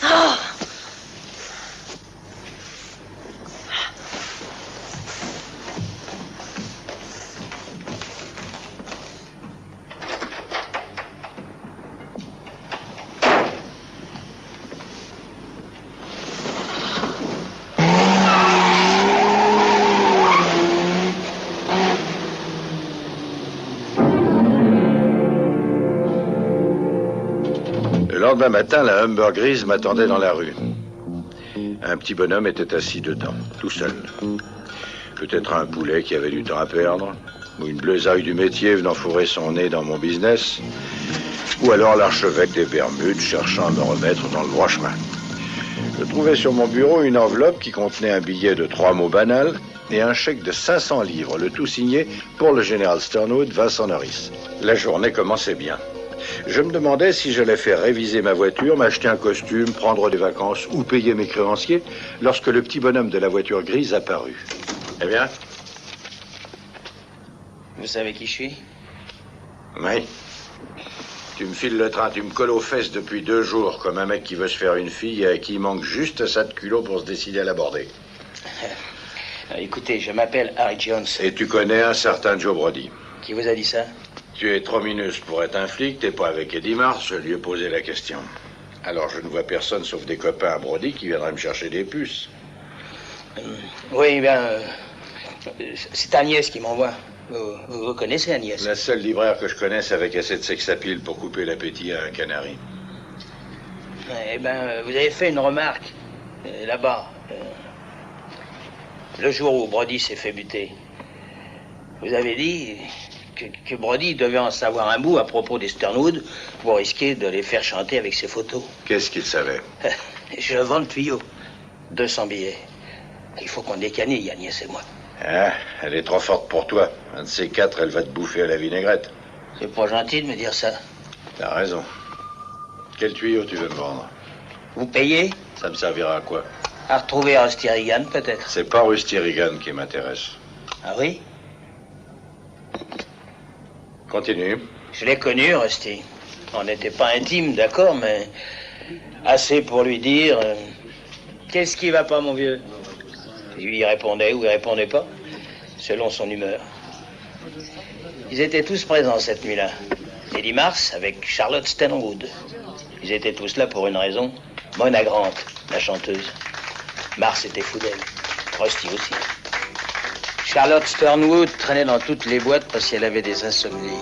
Oh. Le lendemain matin, la Humber grise m'attendait dans la rue. Un petit bonhomme était assis dedans, tout seul. Peut-être un poulet qui avait du temps à perdre, ou une bleusaille du métier venant fourrer son nez dans mon business, ou alors l'archevêque des Bermudes cherchant à me remettre dans le droit chemin. Je trouvais sur mon bureau une enveloppe qui contenait un billet de 3 mots banals et un chèque de 500 livres, le tout signé pour le général Sternwood, Vincent Norris. La journée commençait bien. Je me demandais si j'allais faire réviser ma voiture, m'acheter un costume, prendre des vacances ou payer mes créanciers lorsque le petit bonhomme de la voiture grise apparut. Eh bien? Vous savez qui je suis? Oui. Tu me files le train, tu me colles aux fesses depuis 2 jours comme un mec qui veut se faire une fille et à qui il manque juste ça de culot pour se décider à l'aborder. Écoutez, je m'appelle Harry Jones. Et tu connais un certain Joe Brody. Qui vous a dit ça? Tu es trop mineuse pour être un flic, t'es pas avec Eddie Mars, je lui ai posé la question. Alors je ne vois personne sauf des copains à Brody qui viendraient me chercher des puces. Oui, bien, c'est Agnès qui m'envoie. Vous connaissez Agnès? La seule libraire que je connaisse avec assez de sex appeal pour couper l'appétit à un canari. Eh ben, vous avez fait une remarque, là-bas, le jour où Brody s'est fait buter. Vous avez dit que Brody devait en savoir un bout à propos des Sternwood pour risquer de les faire chanter avec ses photos. Qu'est-ce qu'il savait? Je vends le tuyau. 200 billets. Il faut qu'on décanille, Agnès et moi. Ah, elle est trop forte pour toi. Un de ces 4, elle va te bouffer à la vinaigrette. C'est pas gentil de me dire ça. T'as raison. Quel tuyau tu veux me vendre? Vous payez? Ça me servira à quoi? À retrouver Rusty Regan, peut-être. C'est pas Rusty Regan qui m'intéresse. Ah oui? Continue. Je l'ai connu, Rusty. On n'était pas intimes, d'accord, mais assez pour lui dire qu'est-ce qui va pas, mon vieux? Il répondait ou il répondait pas, selon son humeur. Ils étaient tous présents cette nuit-là. Eddie Mars avec Charlotte Sternwood. Ils étaient tous là pour une raison. Mona Grant, la chanteuse. Mars était fou d'elle. Rusty aussi. Charlotte Sternwood traînait dans toutes les boîtes parce qu'elle avait des insomnies.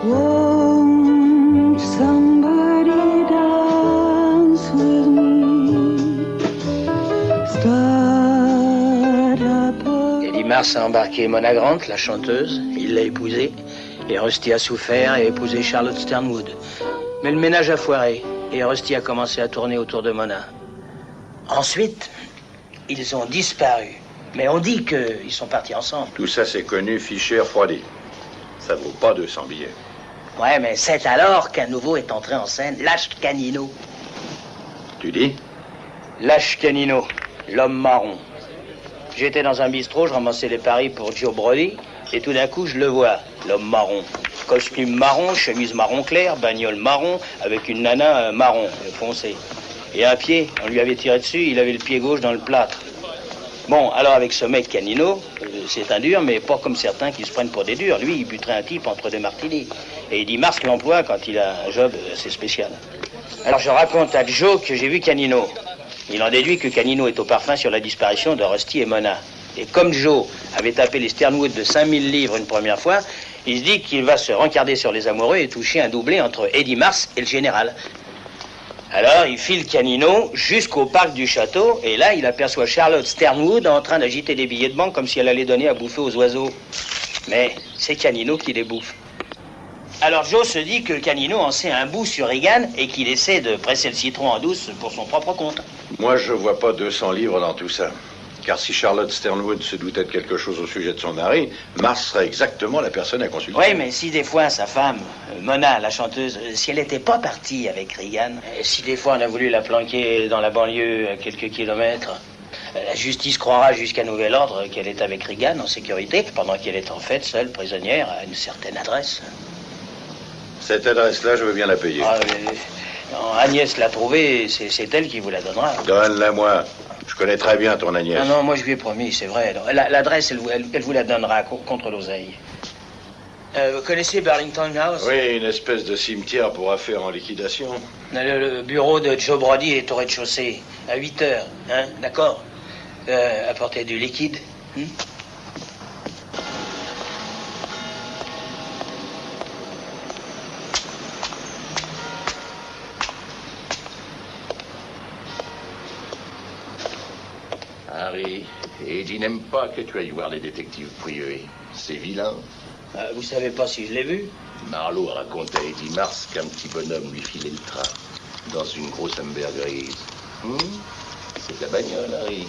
Won't somebody dance with me? Start up a... Eddie Mars a embarqué Mona Grant, la chanteuse. Il l'a épousée. Et Rusty a souffert et a épousé Charlotte Sternwood. Mais le ménage a foiré. Et Rusty a commencé à tourner autour de Mona. Ensuite, ils ont disparu. Mais on dit qu'ils sont partis ensemble. Tout ça, c'est connu, fiché, refroidi. Ça vaut pas 200 billets. Ouais, mais c'est alors qu'un nouveau est entré en scène, Lâche Canino. Tu dis? Lâche Canino, l'homme marron. J'étais dans un bistrot, je ramassais les paris pour Joe Brody, et tout d'un coup, je le vois, l'homme marron. Costume marron, chemise marron clair, bagnole marron, avec une nana marron, foncée. Et un pied, on lui avait tiré dessus, il avait le pied gauche dans le plâtre. Bon, alors avec ce mec Canino, c'est un dur, mais pas comme certains qui se prennent pour des durs. Lui, il buterait un type entre 2 martinis. Et il dit Mars l'emploie quand il a un job assez spécial. Alors je raconte à Joe que j'ai vu Canino. Il en déduit que Canino est au parfum sur la disparition de Rusty et Mona. Et comme Joe avait tapé les Sternwood de 5000 livres une première fois, il se dit qu'il va se rencarder sur les amoureux et toucher un doublé entre Eddie Mars et le général. Alors, il file Canino jusqu'au parc du château, et là, il aperçoit Charlotte Sternwood en train d'agiter des billets de banque comme si elle allait donner à bouffer aux oiseaux. Mais c'est Canino qui les bouffe. Alors Joe se dit que Canino en sait un bout sur Regan et qu'il essaie de presser le citron en douce pour son propre compte. Moi, je vois pas 200 livres dans tout ça. Car si Charlotte Sternwood se doutait de quelque chose au sujet de son mari, Mars serait exactement la personne à consulter. Oui, mais si des fois sa femme, Mona, la chanteuse, si elle n'était pas partie avec Regan, si des fois on a voulu la planquer dans la banlieue à quelques kilomètres, La justice croira jusqu'à nouvel ordre qu'elle est avec Reagan en sécurité, pendant qu'elle est en fait seule prisonnière à une certaine adresse. Cette adresse-là, je veux bien la payer. Ah, non, Agnès l'a trouvée, c'est elle qui vous la donnera. Donne-la moi. Je connais très bien ton Agnès. Non, non, moi je lui ai promis, c'est vrai. L'adresse, elle vous la donnera contre l'oseille. Vous connaissez Burlington House? Oui, une espèce de cimetière pour affaires en liquidation. Le bureau de Joe Brody est au rez-de-chaussée, à 8 heures, hein, d'accord? Apportez du liquide. Harry, Eddie n'aime pas que tu ailles voir les détectives privés. C'est vilain. Vous savez pas si je l'ai vu? Marlowe a raconté à Eddie Mars qu'un petit bonhomme lui filait le train dans une grosse Humber grise. C'est ta bagnole, Harry.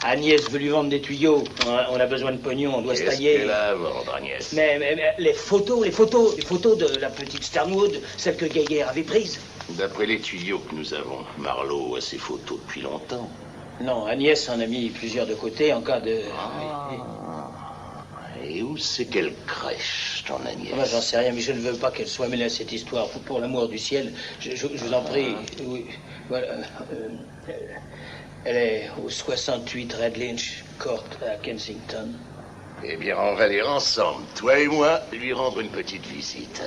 Agnès veut lui vendre des tuyaux. On a besoin de pognon, on doit se tailler. Qu'est-ce qu'elle a à vendre, Agnès? Mais les photos de la petite Sternwood, celle que Geiger avait prise. D'après les tuyaux que nous avons, Marlowe a ses photos depuis longtemps. Non, Agnès en a mis plusieurs de côté en cas de... Et où c'est qu'elle crèche, ton Agnès? Moi, j'en sais rien, mais je ne veux pas qu'elle soit mêlée à cette histoire. Pour l'amour du ciel, je vous en prie. Oui, voilà. Elle est au 68 Red Lynch Court à Kensington. Eh bien, on va aller ensemble, toi et moi, lui rendre une petite visite.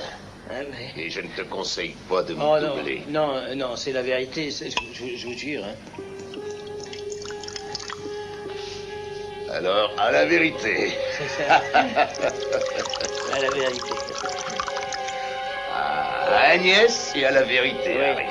Hein, mais... Et je ne te conseille pas de me doubler. Non, c'est la vérité, je vous jure. Hein. Alors, à la vérité. C'est ça. À la vérité. À Agnès et à la vérité, Harry.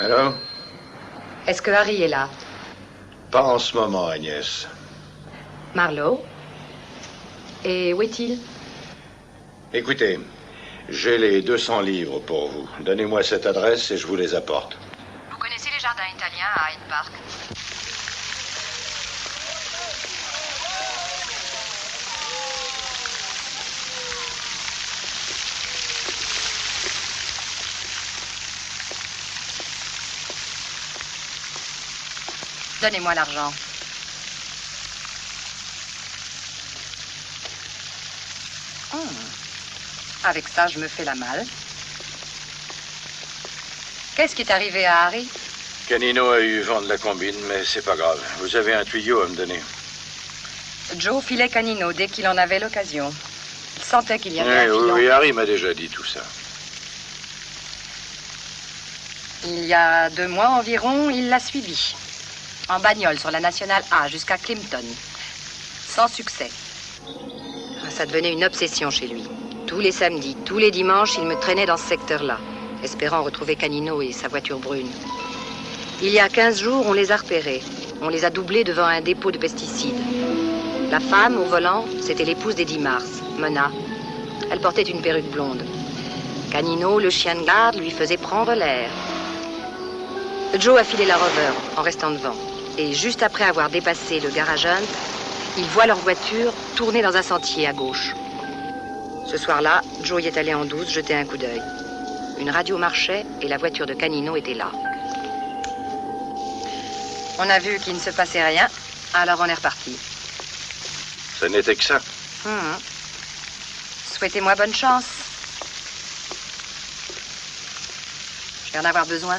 Alors? Est-ce que Harry est là? Pas en ce moment, Agnès. Marlowe? Et où est-il? Écoutez, j'ai les 200 livres pour vous. Donnez-moi cette adresse et je vous les apporte. Vous connaissez les jardins italiens à Hyde Park? Donnez-moi l'argent. Avec ça, je me fais la malle. Qu'est-ce qui est arrivé à Harry? Canino a eu vent de la combine, mais c'est pas grave. Vous avez un tuyau à me donner. Joe filait Canino dès qu'il en avait l'occasion. Il sentait qu'il y avait un filon. Oui, Harry m'a déjà dit tout ça. Il y a 2 mois environ, il l'a suivi. En bagnole sur la nationale A jusqu'à Clinton. Sans succès. Ça devenait une obsession chez lui. Tous les samedis, tous les dimanches, il me traînait dans ce secteur-là, espérant retrouver Canino et sa voiture brune. Il y a 15 jours, on les a repérés. On les a doublés devant un dépôt de pesticides. La femme au volant, c'était l'épouse d'Eddie Mars, Mona. Elle portait une perruque blonde. Canino, le chien de garde, lui faisait prendre l'air. Joe a filé la Rover en restant devant. Et juste après avoir dépassé le garage Hunt, il voit leur voiture tourner dans un sentier à gauche. Ce soir-là, Joe y est allé en douce jeter un coup d'œil. Une radio marchait et la voiture de Canino était là. On a vu qu'il ne se passait rien, alors on est reparti. Ce n'était que ça. Souhaitez-moi bonne chance. Je vais en avoir besoin.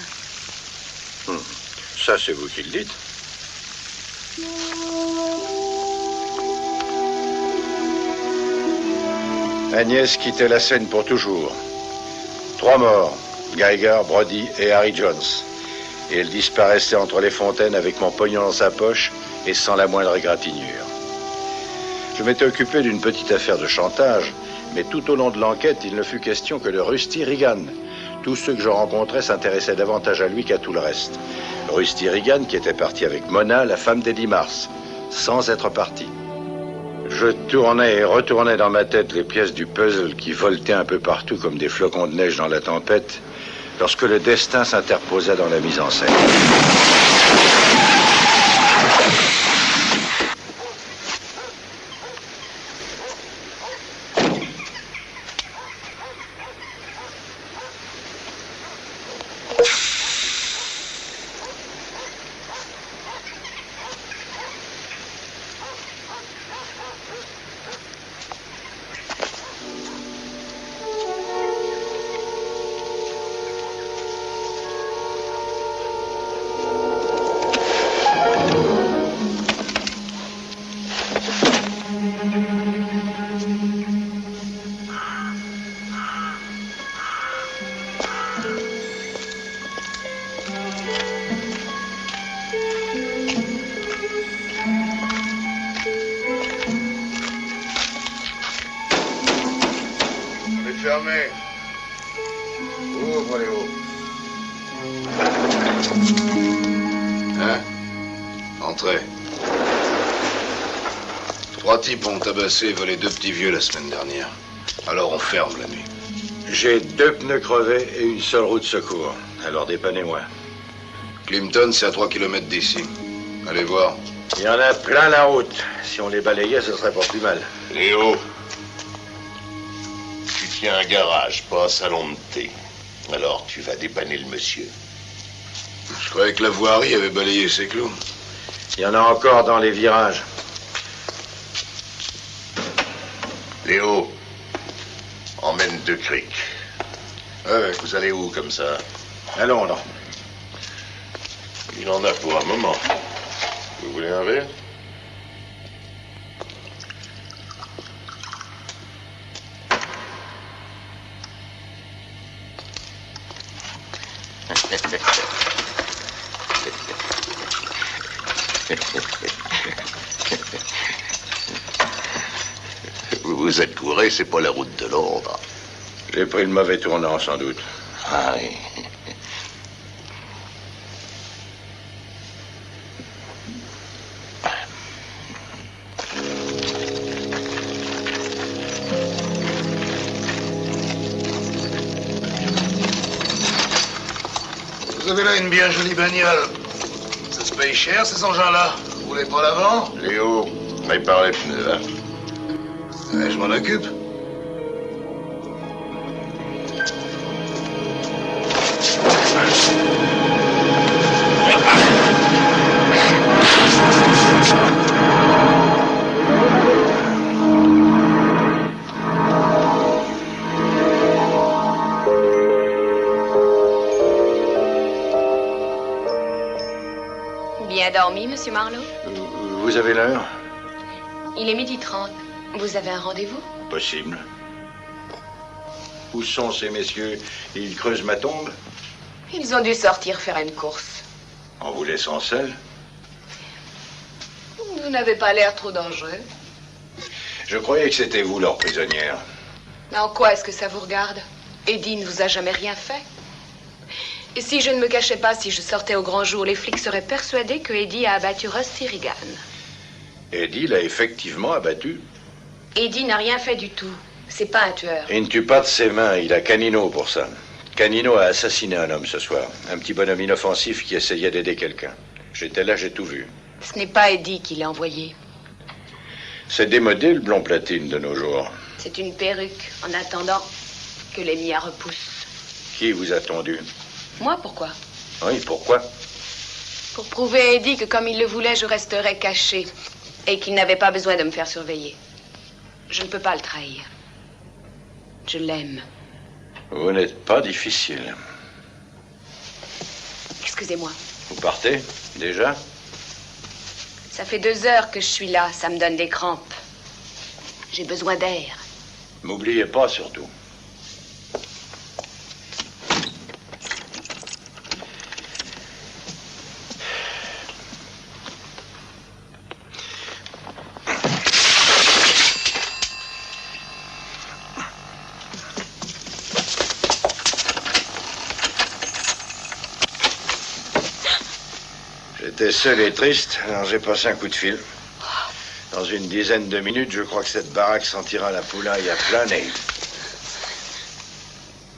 Ça, c'est vous qui le dites. Agnès quittait la scène pour toujours. 3 morts, Geiger, Brody et Harry Jones. Et il disparaissait entre les fontaines avec mon pognon dans sa poche et sans la moindre égratignure. Je m'étais occupé d'une petite affaire de chantage, mais tout au long de l'enquête, il ne fut question que de Rusty Regan. Tous ceux que je rencontrais s'intéressaient davantage à lui qu'à tout le reste. Rusty Regan qui était parti avec Mona, la femme d'Eddie Mars, sans être parti. Je tournais et retournais dans ma tête les pièces du puzzle qui voletaient un peu partout comme des flocons de neige dans la tempête, lorsque le destin s'interposa dans la mise en scène. Fermé. Ouvre, Léo. Hein? Entrez. 3 types ont tabassé et volé 2 petits vieux la semaine dernière. Alors on ferme la nuit. J'ai 2 pneus crevés et une seule roue de secours. Alors dépannez-moi. Clinton, c'est à 3 km d'ici. Allez voir. Il y en a plein la route. Si on les balayait, ce serait pas plus mal. Léo, tu tiens un garage, pas un salon de thé. Alors tu vas dépanner le monsieur. Je croyais que la voirie avait balayé ses clous. Il y en a encore dans les virages. Léo, emmène 2 criques. Ouais. Vous allez où comme ça? À Londres. Il en a pour un moment. Vous voulez un verre? Vous vous êtes couré, c'est pas la route de Londres. J'ai pris le mauvais tournant, sans doute. Ah oui. Vous avez là une bien jolie bagnole. Ça se paye cher, ces engins-là. Vous voulez pas l'avant? Léo, répare les pneus, hein. Ouais, je m'en occupe. Bien dormi, Monsieur Marlowe? Vous avez l'heure? Il est 12h30. Vous avez un rendez-vous? Possible. Où sont ces messieurs? Ils creusent ma tombe? Ils ont dû sortir faire une course. En vous laissant seul? Vous n'avez pas l'air trop dangereux. Je croyais que c'était vous, leur prisonnière. En quoi est-ce que ça vous regarde? Eddie ne vous a jamais rien fait. Et si je ne me cachais pas, si je sortais au grand jour, les flics seraient persuadés que Eddie a abattu Rusty Regan. Eddie l'a effectivement abattu. Eddie n'a rien fait du tout. C'est pas un tueur. Il ne tue pas de ses mains, il a Canino pour ça. Canino a assassiné un homme ce soir. Un petit bonhomme inoffensif qui essayait d'aider quelqu'un. J'étais là, j'ai tout vu. Ce n'est pas Eddie qui l'a envoyé. C'est démodé le blond platine de nos jours. C'est une perruque, en attendant que les miens repoussent. Qui vous a tondu? Moi, pourquoi? Oui, pourquoi? Pour prouver à Eddie que comme il le voulait, je resterais caché. Et qu'il n'avait pas besoin de me faire surveiller. Je ne peux pas le trahir. Je l'aime. Vous n'êtes pas difficile. Excusez-moi. Vous partez, déjà? Ça fait 2 heures que je suis là. Ça me donne des crampes. J'ai besoin d'air. M'oubliez pas, surtout. J'étais seul et triste, alors j'ai passé un coup de fil. Dans une dizaine de minutes, je crois que cette baraque sentira la poulaille à plein nez.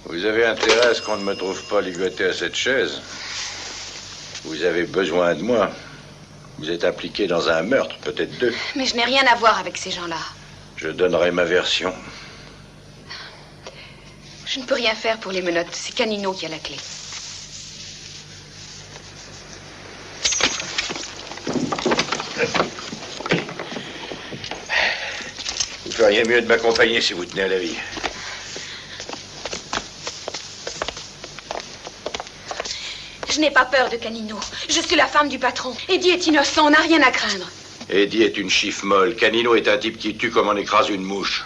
Vous avez intérêt à ce qu'on ne me trouve pas ligoté à cette chaise. Vous avez besoin de moi. Vous êtes impliqué dans un meurtre, peut-être deux. Mais je n'ai rien à voir avec ces gens-là. Je donnerai ma version. Je ne peux rien faire pour les menottes. C'est Canino qui a la clé. Vous feriez mieux de m'accompagner si vous tenez à la vie. Je n'ai pas peur de Canino. Je suis la femme du patron. Eddie est innocent, on n'a rien à craindre. Eddie est une chiffre molle. Canino est un type qui tue comme on écrase une mouche.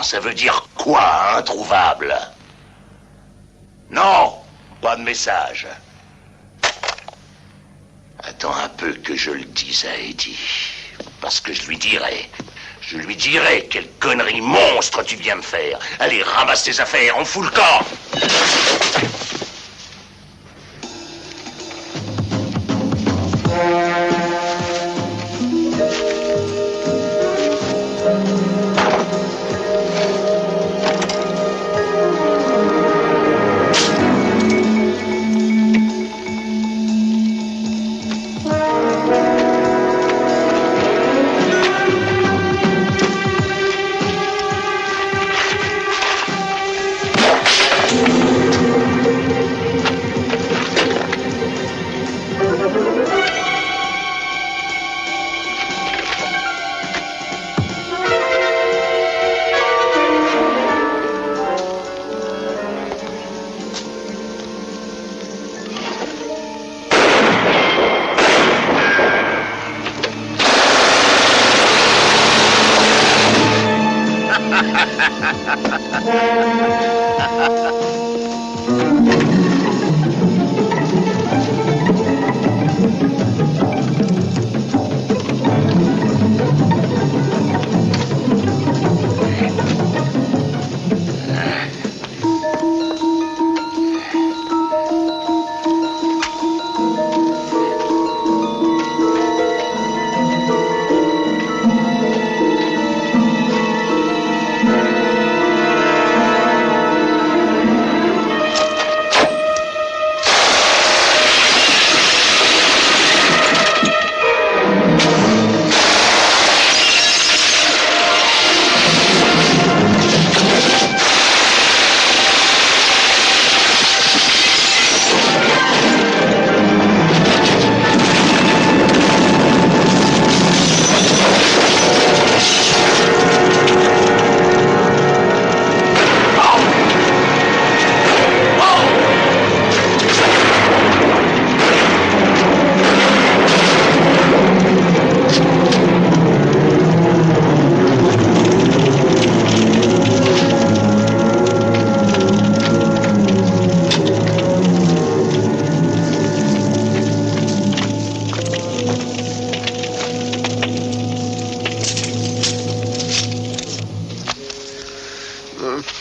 Ça veut dire quoi, introuvable? Non, pas de message. Attends un peu que je le dise à Eddie. Parce que je lui dirai quelle connerie monstre tu viens de faire. Allez, ramasse tes affaires, on fout le camp.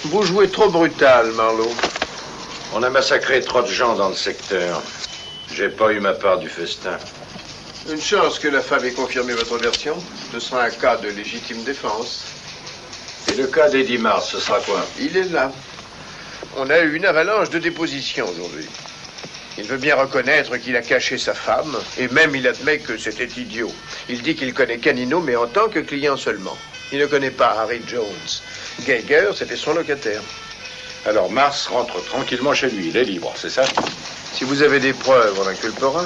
Vous jouez trop brutal, Marlowe. On a massacré trop de gens dans le secteur. J'ai pas eu ma part du festin. Une chance que la femme ait confirmé votre version. Ce sera un cas de légitime défense. Et le cas d'Eddie Mars, ce sera quoi? Il est là. On a eu une avalanche de dépositions aujourd'hui. Il veut bien reconnaître qu'il a caché sa femme, et même il admet que c'était idiot. Il dit qu'il connaît Canino, mais en tant que client seulement. Il ne connaît pas Harry Jones. Geiger, c'était son locataire. Alors Mars rentre tranquillement chez lui, il est libre, c'est ça? Si vous avez des preuves, on l'inculpera.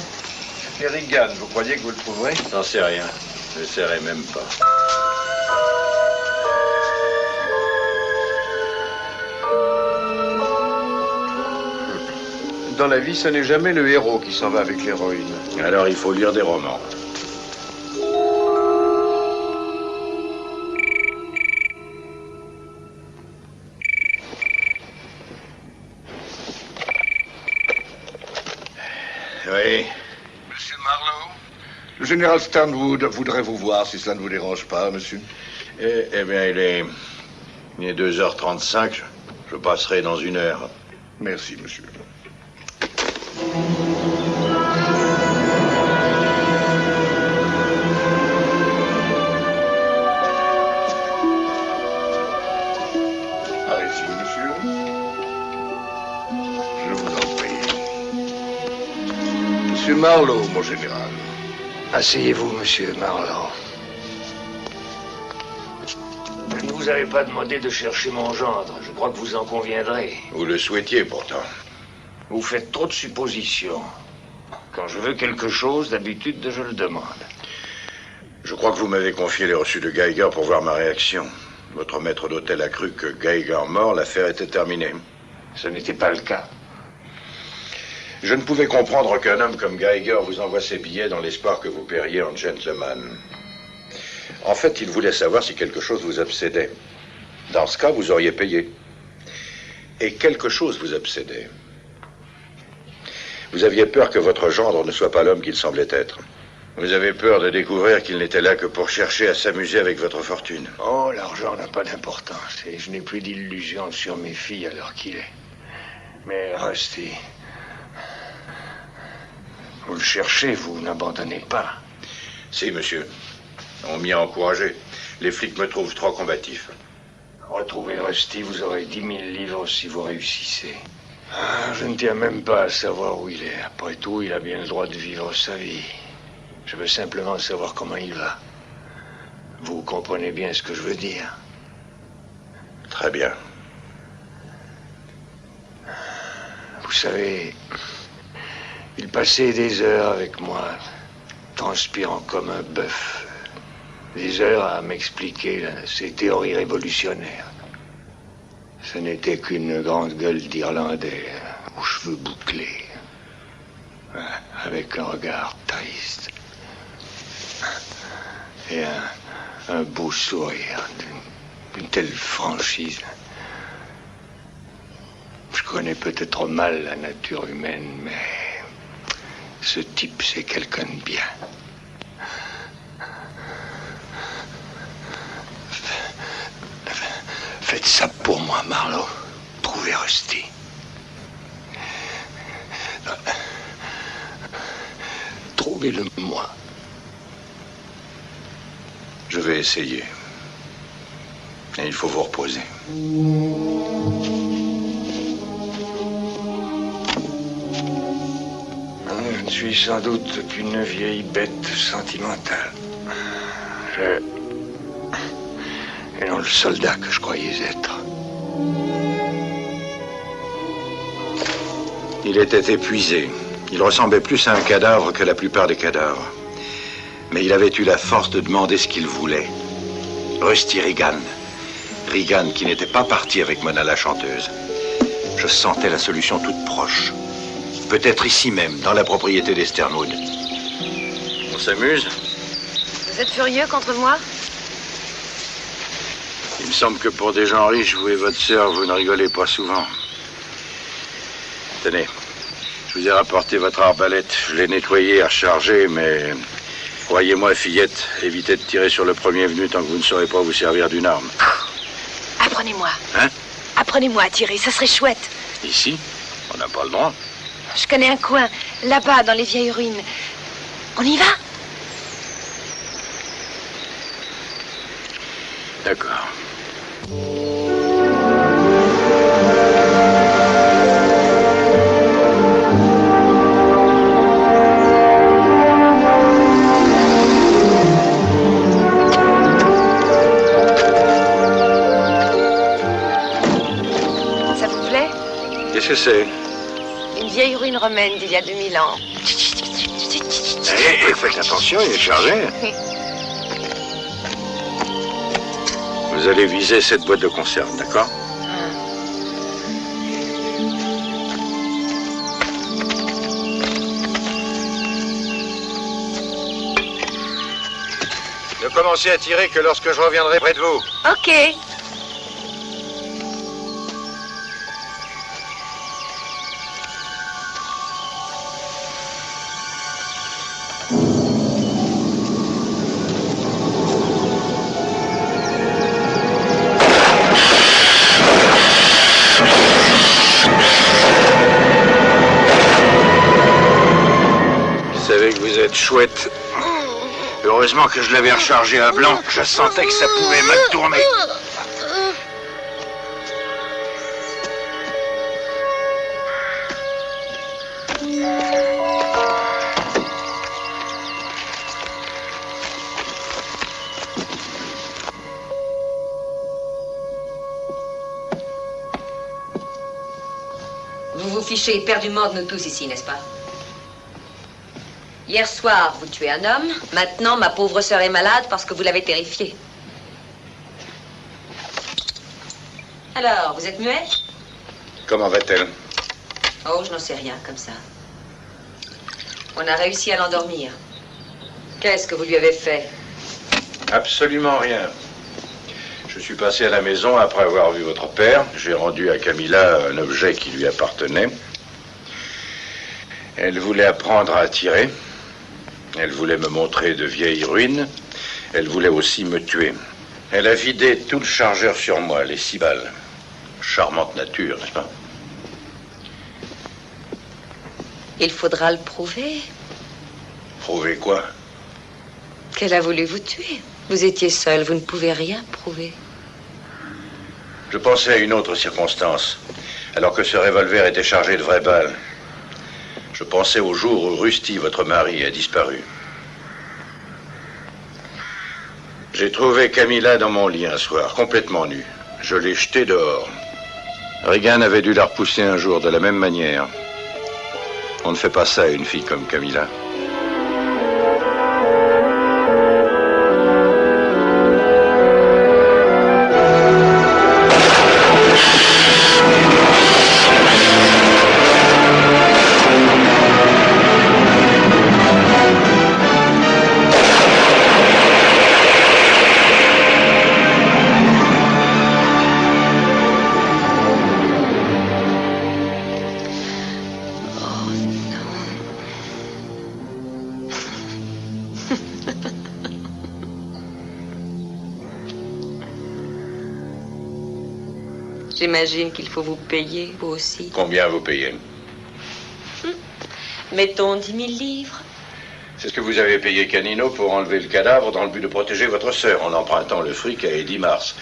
Et Reagan, vous croyez que vous le trouverez? J'en sais rien. Je n'essaierai même pas. Dans la vie, ce n'est jamais le héros qui s'en va avec l'héroïne. Alors il faut lire des romans. Oui. Monsieur Marlowe? Le général Sternwood voudrait vous voir, si cela ne vous dérange pas, monsieur. Eh bien, il est 2h35. Je passerai dans 1 heure. Merci, monsieur. Allez-y, monsieur. Je vous en prie. Monsieur Marlowe, mon général. Asseyez-vous, monsieur Marlowe. Je ne vous avais pas demandé de chercher mon gendre. Je crois que vous en conviendrez. Vous le souhaitiez pourtant. Vous faites trop de suppositions. Quand je veux quelque chose, d'habitude, je le demande. Je crois que vous m'avez confié les reçus de Geiger pour voir ma réaction. Votre maître d'hôtel a cru que Geiger mort, l'affaire était terminée. Ce n'était pas le cas. Je ne pouvais comprendre qu'un homme comme Geiger vous envoie ses billets dans l'espoir que vous paieriez en gentleman. En fait, il voulait savoir si quelque chose vous obsédait. Dans ce cas, vous auriez payé. Et quelque chose vous obsédait. Vous aviez peur que votre gendre ne soit pas l'homme qu'il semblait être. Vous avez peur de découvrir qu'il n'était là que pour chercher à s'amuser avec votre fortune. Oh, l'argent n'a pas d'importance. Et je n'ai plus d'illusions sur mes filles à l'heure qu'il est. Mais Rusty, vous le cherchez, vous n'abandonnez pas. Si, monsieur. On m'y a encouragé. Les flics me trouvent trop combatif. Retrouvez Rusty, vous aurez 10 000 livres si vous réussissez. Ah, je ne tiens même pas à savoir où il est. Après tout, il a bien le droit de vivre sa vie. Je veux simplement savoir comment il va. Vous comprenez bien ce que je veux dire? Très bien. Vous savez, il passait des heures avec moi, transpirant comme un bœuf. Des heures à m'expliquer ses théories révolutionnaires. Ce n'était qu'une grande gueule d'Irlandais, aux cheveux bouclés, avec un regard triste. Et un beau sourire, d'une telle franchise. Je connais peut-être mal la nature humaine, mais ce type, c'est quelqu'un de bien. Faites ça pour moi, Marlowe. Trouvez Rusty. Trouvez-le moi. Je vais essayer. Et il faut vous reposer. Je ne suis sans doute qu'une vieille bête sentimentale. Et non le soldat que je croyais être. Il était épuisé. Il ressemblait plus à un cadavre que la plupart des cadavres. Mais il avait eu la force de demander ce qu'il voulait. Rusty Reagan. Reagan qui n'était pas parti avec Mona la chanteuse. Je sentais la solution toute proche. Peut-être ici même, dans la propriété des Sternwood. On s'amuse? Vous êtes furieux contre moi? Il me semble que pour des gens riches, vous et votre sœur, vous ne rigolez pas souvent. Tenez, je vous ai rapporté votre arbalète. Je l'ai nettoyée, rechargée, mais... Croyez-moi, fillette, évitez de tirer sur le premier venu tant que vous ne saurez pas vous servir d'une arme. Apprenez-moi. Hein? Apprenez-moi à tirer, ça serait chouette. Ici? On n'a pas le droit. Je connais un coin, là-bas, dans les vieilles ruines. On y va? D'accord. Ça vous plaît? Qu'est-ce que c'est? Une vieille ruine romaine d'il y a 2000 ans. Et faites attention, il est chargé. Vous allez viser cette boîte de conserve, d'accord? Ne commencez à tirer que lorsque je reviendrai près de vous. Ok. Vous savez que vous êtes chouette. Heureusement que je l'avais rechargé à blanc. Je sentais que ça pouvait mal tourner. Vous vous fichez éperdument de nous tous ici, n'est-ce pas? Hier soir, vous tuez un homme. Maintenant, ma pauvre sœur est malade parce que vous l'avez terrifiée. Alors, vous êtes muette? Comment va-t-elle? Oh, je n'en sais rien, comme ça. On a réussi à l'endormir. Qu'est-ce que vous lui avez fait? Absolument rien. Je suis passé à la maison après avoir vu votre père. J'ai rendu à Camilla un objet qui lui appartenait. Elle voulait apprendre à tirer. Elle voulait me montrer de vieilles ruines. Elle voulait aussi me tuer. Elle a vidé tout le chargeur sur moi, les 6 balles. Charmante nature, n'est-ce pas? Il faudra le prouver. Prouver quoi? Qu'elle a voulu vous tuer. Vous étiez seul, vous ne pouvez rien prouver. Je pensais à une autre circonstance. Alors que ce revolver était chargé de vraies balles. Je pensais au jour où Rusty, votre mari, a disparu. J'ai trouvé Camilla dans mon lit un soir, complètement nue. Je l'ai jetée dehors. Regan avait dû la repousser un jour de la même manière. On ne fait pas ça à une fille comme Camilla. J'imagine qu'il faut vous payer, vous aussi. Combien vous payez? Mettons 10 000 livres. C'est ce que vous avez payé Canino pour enlever le cadavre dans le but de protéger votre sœur en empruntant le fric à Eddie Mars.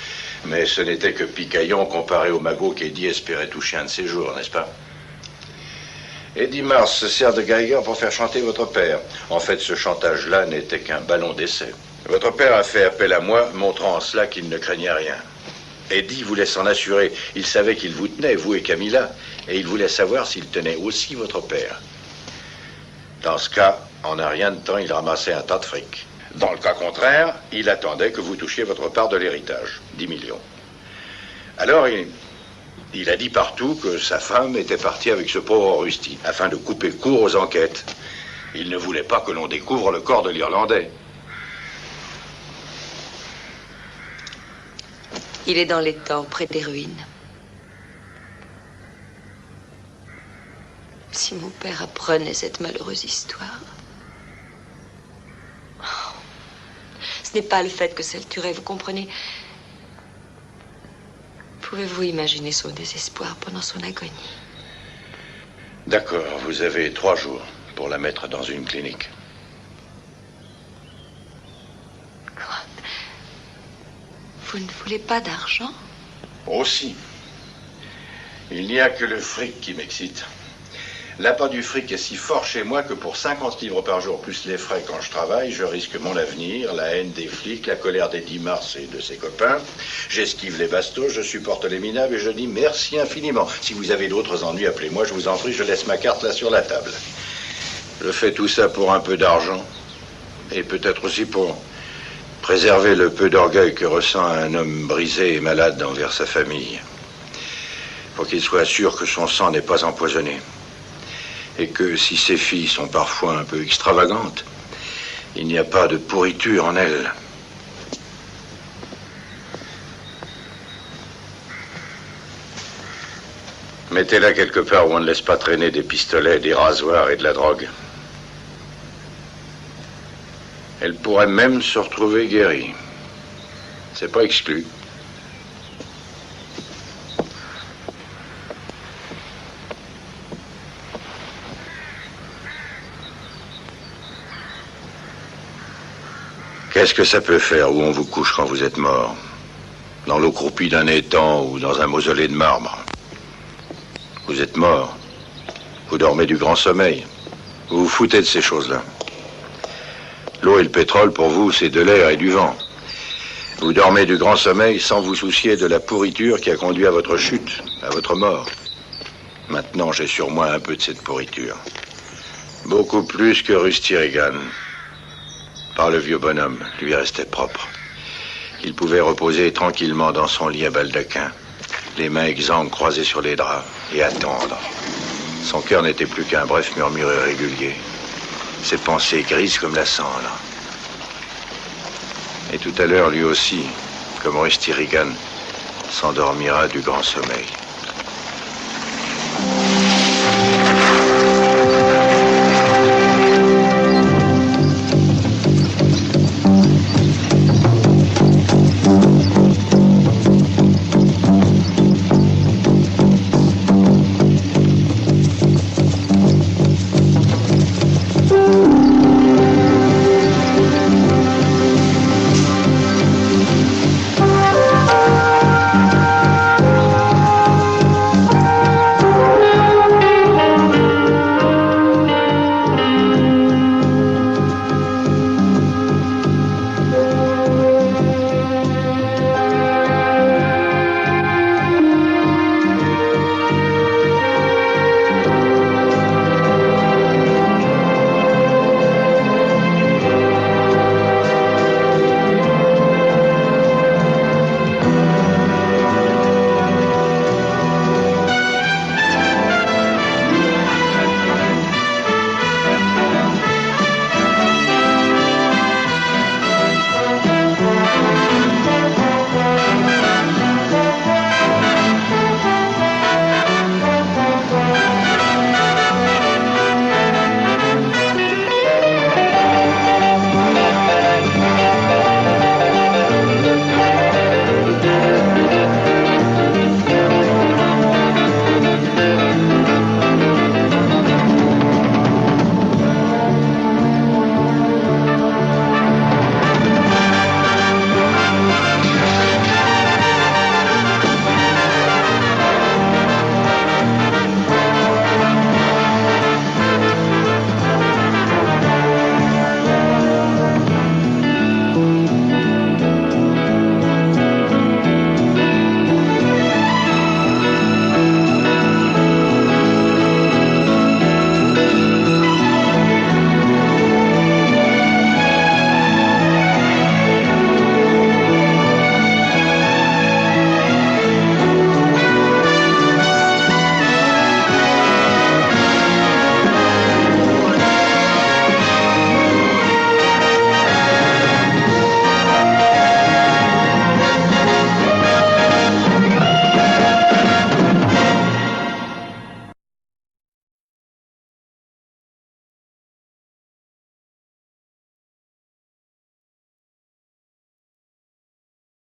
Mais ce n'était que picaillon comparé au magot qu'Eddie espérait toucher un de ses jours, n'est-ce pas? Eddie Mars se sert de Geiger pour faire chanter votre père. En fait, ce chantage-là n'était qu'un ballon d'essai. Votre père a fait appel à moi, montrant en cela qu'il ne craignait rien. Eddie voulait s'en assurer. Il savait qu'il vous tenait, vous et Camilla, et il voulait savoir s'il tenait aussi votre père. Dans ce cas, en un rien de temps, il ramassait un tas de fric. Dans le cas contraire, il attendait que vous touchiez votre part de l'héritage, 10 millions. Alors, il a dit partout que sa femme était partie avec ce pauvre Rusty, afin de couper court aux enquêtes. Il ne voulait pas que l'on découvre le corps de l'Irlandais. Il est dans l'étang, près des ruines. Si mon père apprenait cette malheureuse histoire... Oh. Ce n'est pas le fait que ça le tuerait, vous comprenez? Pouvez-vous imaginer son désespoir pendant son agonie? D'accord, vous avez 3 jours pour la mettre dans une clinique. Vous ne voulez pas d'argent? Aussi. Il n'y a que le fric qui m'excite. L'appât du fric est si fort chez moi que pour 50 livres par jour, plus les frais quand je travaille, je risque mon avenir, la haine des flics, la colère des 10 mars et de ses copains. J'esquive les bastos, je supporte les minables et je dis merci infiniment. Si vous avez d'autres ennuis, appelez-moi, je vous en prie, je laisse ma carte là sur la table. Je fais tout ça pour un peu d'argent et peut-être aussi pour préserver le peu d'orgueil que ressent un homme brisé et malade envers sa famille. Pour qu'il soit sûr que son sang n'est pas empoisonné. Et que si ses filles sont parfois un peu extravagantes, il n'y a pas de pourriture en elles. Mettez-la quelque part où on ne laisse pas traîner des pistolets, des rasoirs et de la drogue. Elle pourrait même se retrouver guérie. C'est pas exclu. Qu'est-ce que ça peut faire où on vous couche quand vous êtes mort? Dans l'eau croupie d'un étang ou dans un mausolée de marbre? Vous êtes mort. Vous dormez du grand sommeil. Vous vous foutez de ces choses-là. L'eau et le pétrole, pour vous, c'est de l'air et du vent. Vous dormez du grand sommeil sans vous soucier de la pourriture qui a conduit à votre chute, à votre mort. Maintenant, j'ai sur moi un peu de cette pourriture. Beaucoup plus que Rusty Reagan. Par le vieux bonhomme, lui restait propre. Il pouvait reposer tranquillement dans son lit à baldaquin, les mains exsangues croisées sur les draps, et attendre. Son cœur n'était plus qu'un bref murmure irrégulier. Ses pensées grises comme la cendre. Et tout à l'heure, lui aussi, comme Rusty Reagan, s'endormira du grand sommeil.